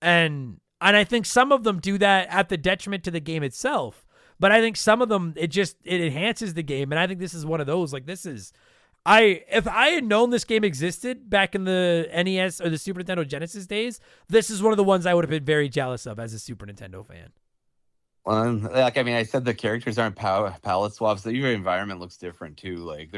Speaker 1: And I think some of them do that at the detriment to the game itself. But I think some of them, it enhances the game. And I think this is one of those. Like if I had known this game existed back in the NES or the Super Nintendo Genesis days, this is one of the ones I would have been very jealous of as a Super Nintendo fan.
Speaker 4: I said the characters aren't palette swaps. Your environment looks different too. Like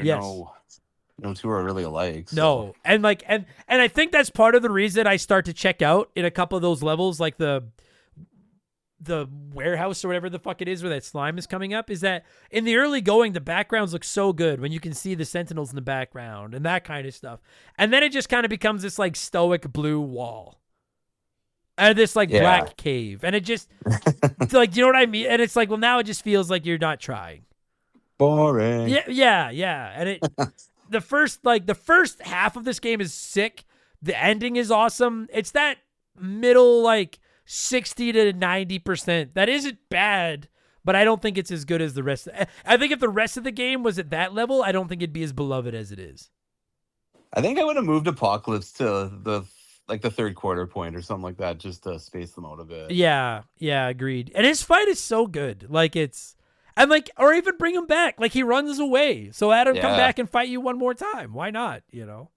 Speaker 4: no two are really alike. So.
Speaker 1: No, and like and I think that's part of the reason I start to check out in a couple of those levels, like the warehouse or whatever the fuck it is where that slime is coming up, is that in the early going the backgrounds look so good when you can see the sentinels in the background and that kind of stuff, and then it just kind of becomes this like stoic blue wall and this like black cave, and it just like, you know what I mean, and it's like, well, now it just feels like you're not trying.
Speaker 4: Boring.
Speaker 1: Yeah, and it the first half of this game is sick. The ending is awesome. It's that middle like 60 to 90% that isn't bad, but I don't think it's as good as the rest. I think if the rest of the game was at that level, I don't think it'd be as beloved as it is.
Speaker 4: I think I would have moved Apocalypse to the third quarter point or something like that, just to space them out a bit.
Speaker 1: Yeah, agreed. And his fight is so good. Like or even bring him back. Like he runs away, so let him come back and fight you one more time. Why not? You know.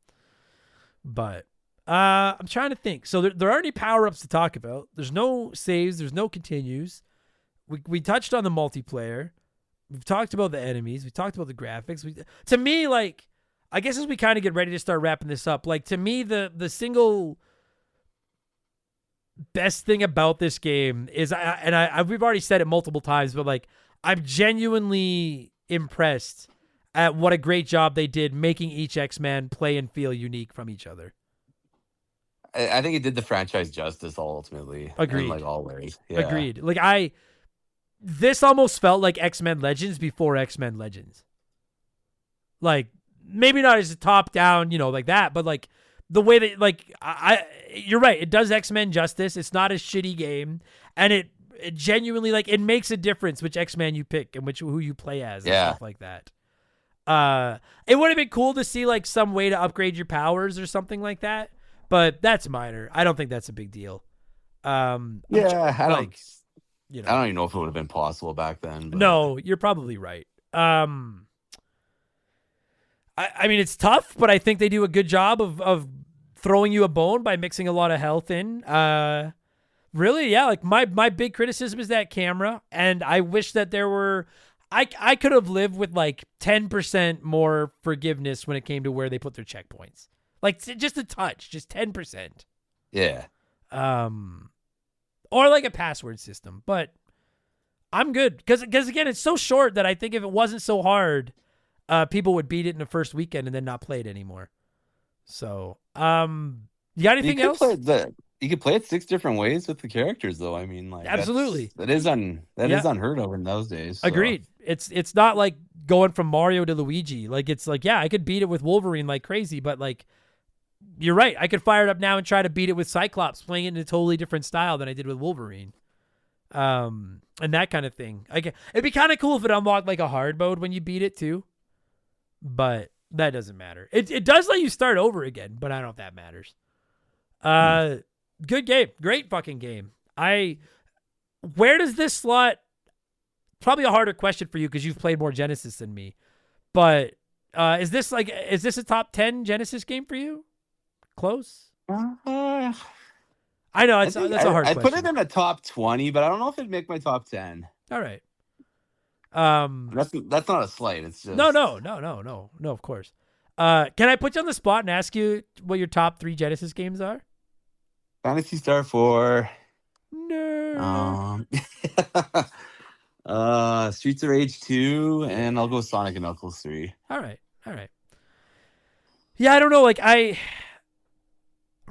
Speaker 1: But I'm trying to think. So there aren't any power-ups to talk about. There's no saves. There's no continues. We touched on the multiplayer. We've talked about the enemies. We talked about the graphics. To me, like, I guess as we kind of get ready to start wrapping this up, like, to me, the single best thing about this game is, we've already said it multiple times, but like, I'm genuinely impressed at what a great job they did making each X-Man play and feel unique from each other.
Speaker 4: I think it did the franchise justice ultimately.
Speaker 1: Agreed.
Speaker 4: In like all ways. Yeah.
Speaker 1: Agreed. Like this almost felt like X-Men Legends before X-Men Legends. Like maybe not as a top down, like that, but like the way that like you're right. It does X-Men justice. It's not a shitty game, and it genuinely like it makes a difference which X-Man you pick and who you play as and stuff like that. It would have been cool to see like some way to upgrade your powers or something like that. But that's minor. I don't think that's a big deal.
Speaker 4: I don't even know if it would have been possible back then. But.
Speaker 1: No, you're probably right. I mean, it's tough, but I think they do a good job of throwing you a bone by mixing a lot of health in. Really, yeah. Like my big criticism is that camera, and I wish that there were. I could have lived with like 10% more forgiveness when it came to where they put their checkpoints. Like just a touch, just 10%.
Speaker 4: Yeah.
Speaker 1: Or like a password system, but I'm good because again, it's so short that I think if it wasn't so hard, people would beat it in the first weekend and then not play it anymore. So, you got anything else?
Speaker 4: You could play it 6 different ways with the characters, though. I mean, like
Speaker 1: absolutely,
Speaker 4: that is unheard of in those days. So.
Speaker 1: Agreed. It's not like going from Mario to Luigi. Like it's like, yeah, I could beat it with Wolverine like crazy, but like. You're right. I could fire it up now and try to beat it with Cyclops, playing it in a totally different style than I did with Wolverine. And that kind of thing. It'd be kind of cool if it unlocked like a hard mode when you beat it too. But that doesn't matter. It does let you start over again, but I don't know if that matters. Good game. Great fucking game. Where does this slot? Probably a harder question for you because you've played more Genesis than me. But is this a top 10 Genesis game for you? Close? I know that's a hard question.
Speaker 4: I put it in a top 20, but I don't know if it'd make my top 10.
Speaker 1: All right.
Speaker 4: That's not a slight. It's just
Speaker 1: No, of course. Can I put you on the spot and ask you what your top 3 Genesis games are?
Speaker 4: Phantasy Star 4.
Speaker 1: No.
Speaker 4: Streets of Rage 2, and I'll go Sonic and Knuckles 3.
Speaker 1: All right. Yeah, I don't know. Like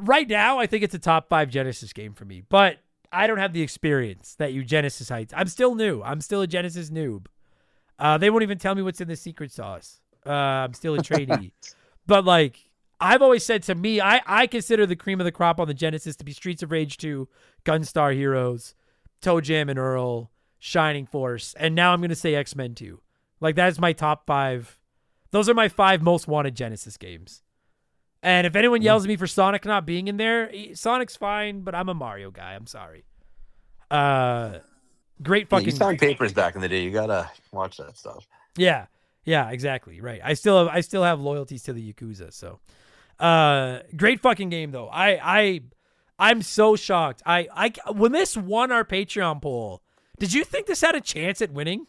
Speaker 1: right now, I think it's a top 5 Genesis game for me, but I don't have the experience that you Genesis heights. I'm still new. I'm still a Genesis noob. They won't even tell me what's in the secret sauce. I'm still a trainee. But like I've always said, to me, I consider the cream of the crop on the Genesis to be Streets of Rage 2, Gunstar Heroes, Toe Jam and Earl, Shining Force, and now I'm going to say X-Men 2. Like that's my top 5. Those are my 5 most wanted Genesis games. And if anyone yells at me for Sonic not being in there, Sonic's fine, but I'm a Mario guy. I'm sorry. Great fucking.
Speaker 4: You signed papers back in the day. You gotta watch that stuff.
Speaker 1: Yeah, exactly. Right. I still have loyalties to the Yakuza. So, great fucking game though. I'm so shocked. When this won our Patreon poll, did you think this had a chance at winning?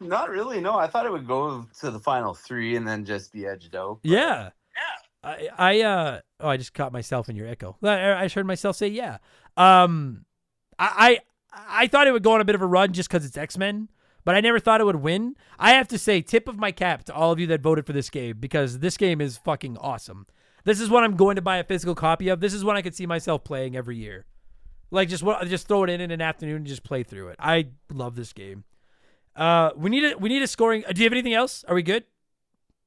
Speaker 4: Not really. No, I thought it would go to the final 3 and then just be edged out. But...
Speaker 1: Yeah. I just caught myself in your echo. I just heard myself say, yeah. I thought it would go on a bit of a run just because it's X-Men, but I never thought it would win. I have to say, tip of my cap to all of you that voted for this game, because this game is fucking awesome. This is what I'm going to buy a physical copy of. This is one I could see myself playing every year. Like, just throw it in an afternoon and just play through it. I love this game. We need a scoring. Do you have anything else? Are we good?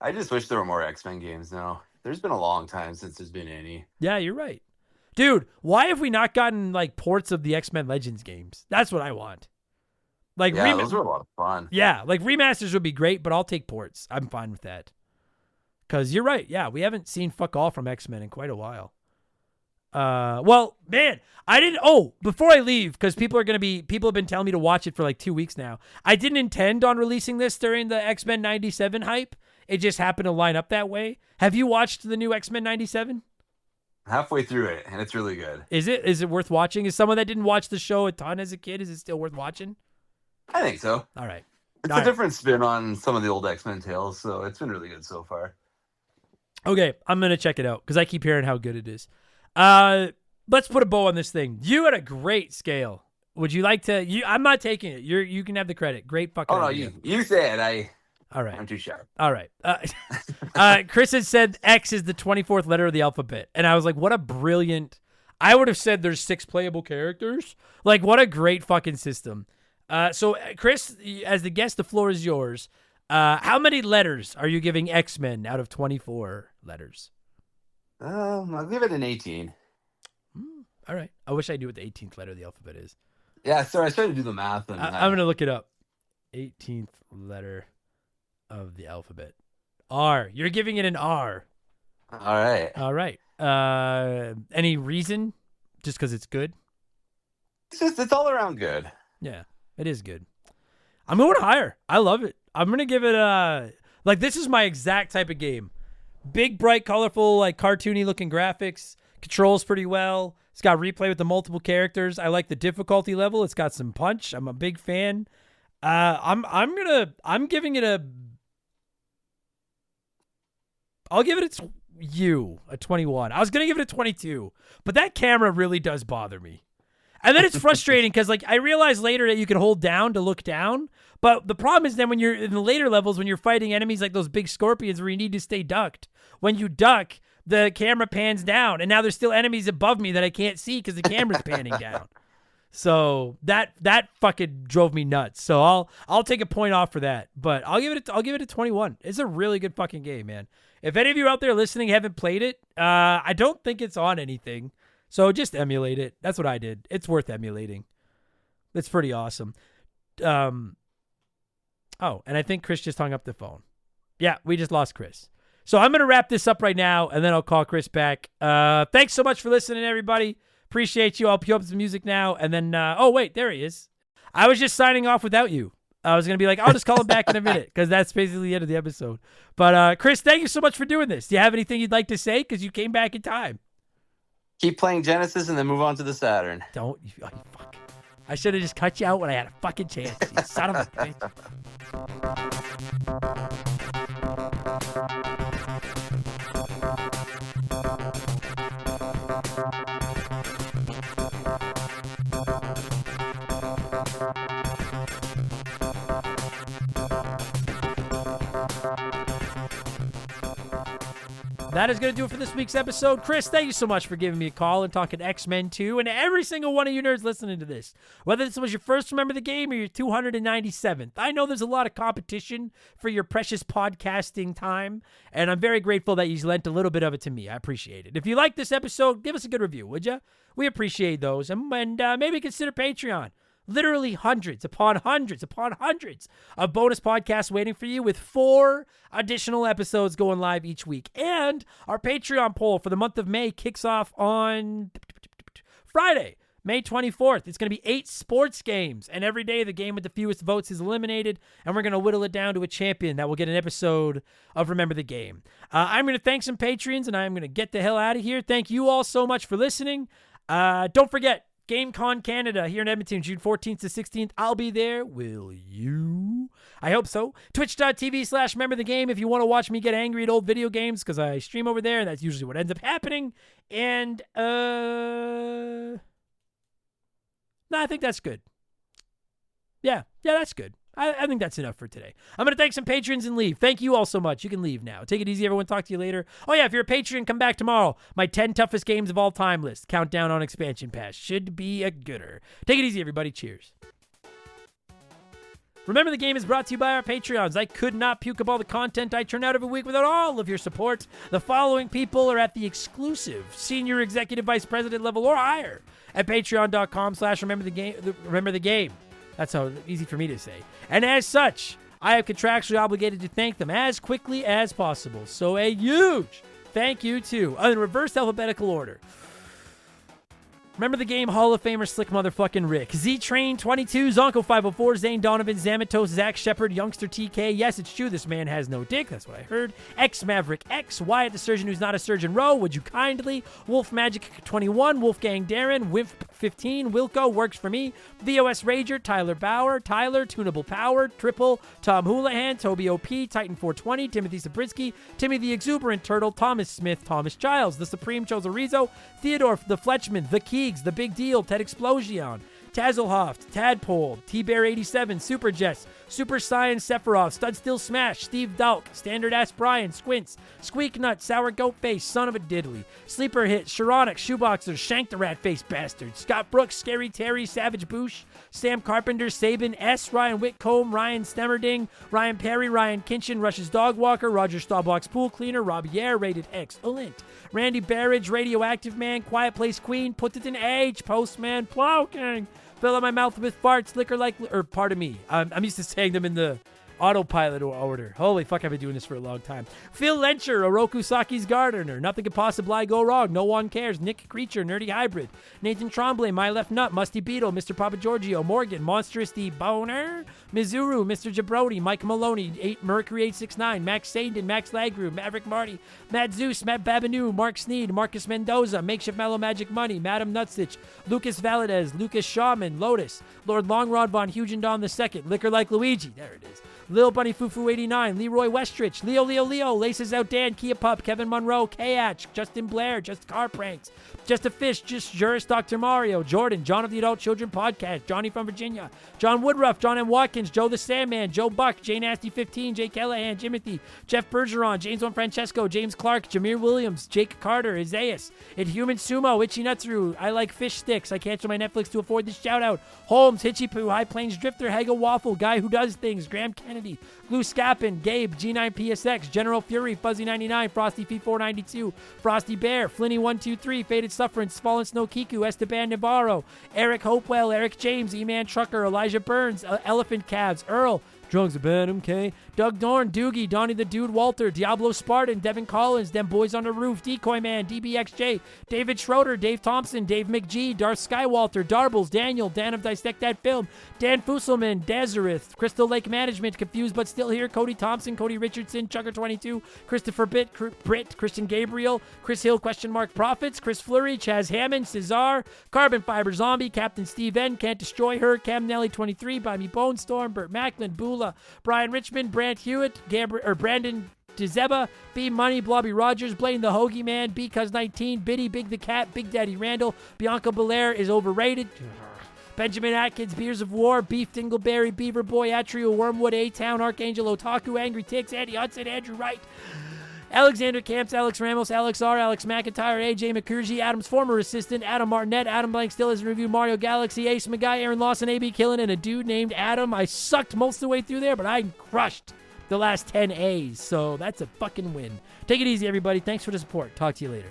Speaker 4: I just wish there were more X-Men games now. There's been a long time since there's been any.
Speaker 1: Yeah, you're right. Dude, why have we not gotten like ports of the X-Men Legends games? That's what I want. Like,
Speaker 4: yeah, those were a lot of fun.
Speaker 1: Yeah, like remasters would be great, but I'll take ports. I'm fine with that. Because you're right. Yeah, we haven't seen fuck all from X-Men in quite a while. Well, man, I didn't. Oh, before I leave, because people have been telling me to watch it for like 2 weeks now. I didn't intend on releasing this during the X-Men 97 hype. It just happened to line up that way. Have you watched the new X-Men 97?
Speaker 4: Halfway through it, and it's really good.
Speaker 1: Is it worth watching? Is someone that didn't watch the show a ton as a kid, is it still worth watching?
Speaker 4: I think so.
Speaker 1: All right.
Speaker 4: It's a different spin on some of the old X-Men tales, so it's been really good so far.
Speaker 1: Okay, I'm going to check it out because I keep hearing how good it is. Let's put a bow on this thing. You had a great scale. Would you like to? I'm not taking it. You can have the credit. Great fucking.
Speaker 4: Oh no,
Speaker 1: idea.
Speaker 4: you say it.
Speaker 1: All right.
Speaker 4: I'm too sharp.
Speaker 1: All right. Chris had said X is the 24th letter of the alphabet, and I was like, what a brilliant. I would have said there's 6 playable characters. Like, what a great fucking system. So Chris, as the guest, the floor is yours. How many letters are you giving X-Men out of 24 letters?
Speaker 4: I'll give it an 18.
Speaker 1: All right. I wish I knew what the 18th letter of the alphabet is.
Speaker 4: Yeah, sorry, I started to do the math. And
Speaker 1: I'm going to look it up. 18th letter of the alphabet. R. You're giving it an R.
Speaker 4: All right.
Speaker 1: Any reason? Just because it's good?
Speaker 4: It's all around good.
Speaker 1: Yeah, it is good. I'm going higher. I love it. I'm going to give it like, this is my exact type of game. Big, bright, colorful, like cartoony looking graphics. Controls pretty well. It's got replay with the multiple characters. I like the difficulty level. It's got some punch. I'm a big fan. I'm giving it I'll give it a 21. I was going to give it a 22, but that camera really does bother me. And then it's frustrating because, like, I realized later that you can hold down to look down. But the problem is then when you're in the later levels, when you're fighting enemies like those big scorpions where you need to stay ducked, when you duck, the camera pans down. And now there's still enemies above me that I can't see because the camera's panning down. So that fucking drove me nuts. So I'll take a point off for that. But I'll give it a 21. It's a really good fucking game, man. If any of you out there listening haven't played it, I don't think it's on anything. So just emulate it. That's what I did. It's worth emulating. It's pretty awesome. Oh, and I think Chris just hung up the phone. Yeah, we just lost Chris. So I'm going to wrap this up right now, and then I'll call Chris back. Thanks so much for listening, everybody. Appreciate you. I'll cue up some music now, and then, oh, wait, there he is. I was just signing off without you. I was going to be like, I'll just call him back in a minute, because that's basically the end of the episode. But, Chris, thank you so much for doing this. Do you have anything you'd like to say? Because you came back in time.
Speaker 4: Keep playing Genesis and then move on to the Saturn.
Speaker 1: Don't. Oh, fuck. I should have just cut you out when I had a fucking chance. You son of a bitch. That is going to do it for this week's episode. Chris, thank you so much for giving me a call and talking X-Men 2, and every single one of you nerds listening to this. Whether this was your first Remember the Game or your 297th, I know there's a lot of competition for your precious podcasting time, and I'm very grateful that you lent a little bit of it to me. I appreciate it. If you like this episode, give us a good review, would you? We appreciate those, and maybe consider Patreon. Literally hundreds upon hundreds upon hundreds of bonus podcasts waiting for you, with 4 additional episodes going live each week. And our Patreon poll for the month of May kicks off on Friday, May 24th. It's going to be 8 sports games, and every day the game with the fewest votes is eliminated, and we're going to whittle it down to a champion that will get an episode of Remember the Game. I'm going to thank some Patreons, and I'm going to get the hell out of here. Thank you all so much for listening. Don't forget, GameCon Canada here in Edmonton, June 14th to 16th. I'll be there. Will you? I hope so. Twitch.tv/remember the game if you want to watch me get angry at old video games, because I stream over there, and that's usually what ends up happening. And, no, I think that's good. Yeah, that's good. I think that's enough for today. I'm going to thank some patrons and leave. Thank you all so much. You can leave now. Take it easy, everyone. Talk to you later. Oh, yeah, if you're a patron, come back tomorrow. My 10 toughest games of all time list. Countdown on expansion pass. Should be a gooder. Take it easy, everybody. Cheers. Remember, the game is brought to you by our Patreons. I could not puke up all the content I turn out every week without all of your support. The following people are at the exclusive senior executive vice president level or higher at patreon.com/remember the game. That's how easy for me to say. And as such, I am contractually obligated to thank them as quickly as possible. So a huge thank you to, in reverse alphabetical order, Remember the Game Hall of Famer Slick Motherfucking Rick, Z-Train 22, Zonko 504, Zane Donovan, Zamatos, Zach Shepard, Youngster TK. Yes, it's true, this man has no dick. That's what I heard. X Maverick X, Wyatt the Surgeon Who's Not a Surgeon Row, Would You Kindly, Wolf Magic 21, Wolfgang Darren, Wimp 15, Wilco Works For Me, VOS Rager, Tyler Bauer, Tyler, Tunable Power, Triple, Tom Houlihan, Toby OP, Titan 420, Timothy Sabrinsky, Timmy the Exuberant Turtle, Thomas Smith, Thomas Giles, The Supreme Chozorizo, Theodore the Fletchman, The Keegs, The Big Deal, Ted Explosion, Tazelhoft, Tadpole, T-Bear 87, Super Jets, Super Science Sephiroth, Stud Still Smash, Steve Dalk, Standard Ass Brian, Squints, Squeak Nut, Sour Goat Face, Son of a Diddly, Sleeper Hit, Sharonic, Shoeboxer, Shank the Rat Face Bastard, Scott Brooks, Scary Terry, Savage Boosh, Sam Carpenter, Sabin S, Ryan Whitcomb, Ryan Stemmerding, Ryan Perry, Ryan Kinchin, Rush's Dog Walker, Roger Staubach's Pool Cleaner, Rob Yair, Rated Excellent, Randy Barrage, Radioactive Man, Quiet Place Queen, Put It in Age, Postman, Plow King, Fill out my mouth with farts, liquor like, or pardon me, I'm used to saying them in the autopilot order. Holy fuck, I've been doing this for a long time. Phil Lencher, Oroku Saki's Gardener, Nothing Could Possibly Go Wrong, No One Cares, Nick Creature, Nerdy Hybrid, Nathan Tremblay, My Left Nut, Musty Beetle, Mr. Papa Giorgio, Morgan, Monstrous D. Boner, Mizuru, Mr. Jabrodi, Mike Maloney, Mercury 869, Max Sadin, Max Lagru, Maverick Marty, Matt Zeus, Matt Babanu, Mark Sneed, Marcus Mendoza, Makeshift Mellow Magic Money, Madam Nutstitch, Lucas Valadez, Lucas Shaman, Lotus, Lord Longrod Von Hugendom II, Liquor Like Luigi, there it is, Lil Bunny Fufu 89, Leroy Westrich, Leo, Laces Out Dan, Kia Pup, Kevin Monroe, K-Atch, Justin Blair, Just Car Pranks, Just a Fish, Just Juris, Dr. Mario, Jordan, John of the Adult Children Podcast, Johnny from Virginia, John Woodruff, John M. Watkins, Joe the Sandman, Joe Buck, Jay Nasty 15, Jay Callahan, Jimothy, Jeff Bergeron, James One Francesco, James Clark, Jameer Williams, Jake Carter, Isaias, Inhuman Sumo, Itchy Nutsuru, I Like Fish Sticks, I canceled my Netflix to afford this shout out, Holmes, Hitchy Poo, High Plains Drifter, Hego Waffle, Guy Who Does Things, Graham Kennedy, Glue Scappin, Gabe, G9PSX, General Fury, Fuzzy99, Frosty F492, Frosty Bear, Flinny123, Faded Sufferance, Fallen Snow Kiku, Esteban Navarro, Eric Hopewell, Eric James, E-Man Trucker, Elijah Burns, Elephant Calves, Earl, Drunks of K, Doug Dorn, Doogie, Donnie the Dude, Walter, Diablo Spartan, Devin Collins, Them Boys on the Roof, Decoy Man, DBXJ, David Schroeder, Dave Thompson, Dave McGee, Darth Skywalter, Darbles, Daniel, Dan of Dissect That Film, Dan Fusselman, Dazareth, Crystal Lake Management, Confused But Still Here, Cody Thompson, Cody Richardson, Chugger22, Christopher Britt, Christian Gabriel, Chris Hill, Profits, Chris Fleury, Chaz Hammond, Cesar, Carbon Fiber Zombie, Captain Steve N, Can't Destroy Her, Cam Nelly 23, Buy Me Bone Storm, Burt Macklin, Bula, Brian Richmond, Brant Hewitt, Brandon DeZeba, B Money, Blobby Rogers, Blaine the Hoagie Man, B Cuz 19, Biddy, Big the Cat, Big Daddy Randall, Bianca Belair is overrated. Benjamin Atkins, Beers of War, Beef Dingleberry, Beaver Boy, Atrio, Wormwood, A-Town, Archangel, Otaku, Angry Ticks, Andy Hudson, Andrew Wright, Alexander Camps, Alex Ramos, Alex R, Alex McIntyre, AJ McCurgy, Adam's former assistant, Adam Martinet, Adam Blank still hasn't reviewed Mario Galaxy, Ace McGuy, Aaron Lawson, AB Killen, and a dude named Adam. I sucked most of the way through there, but I crushed the last 10 A's, so that's a fucking win. Take it easy, everybody. Thanks for the support. Talk to you later.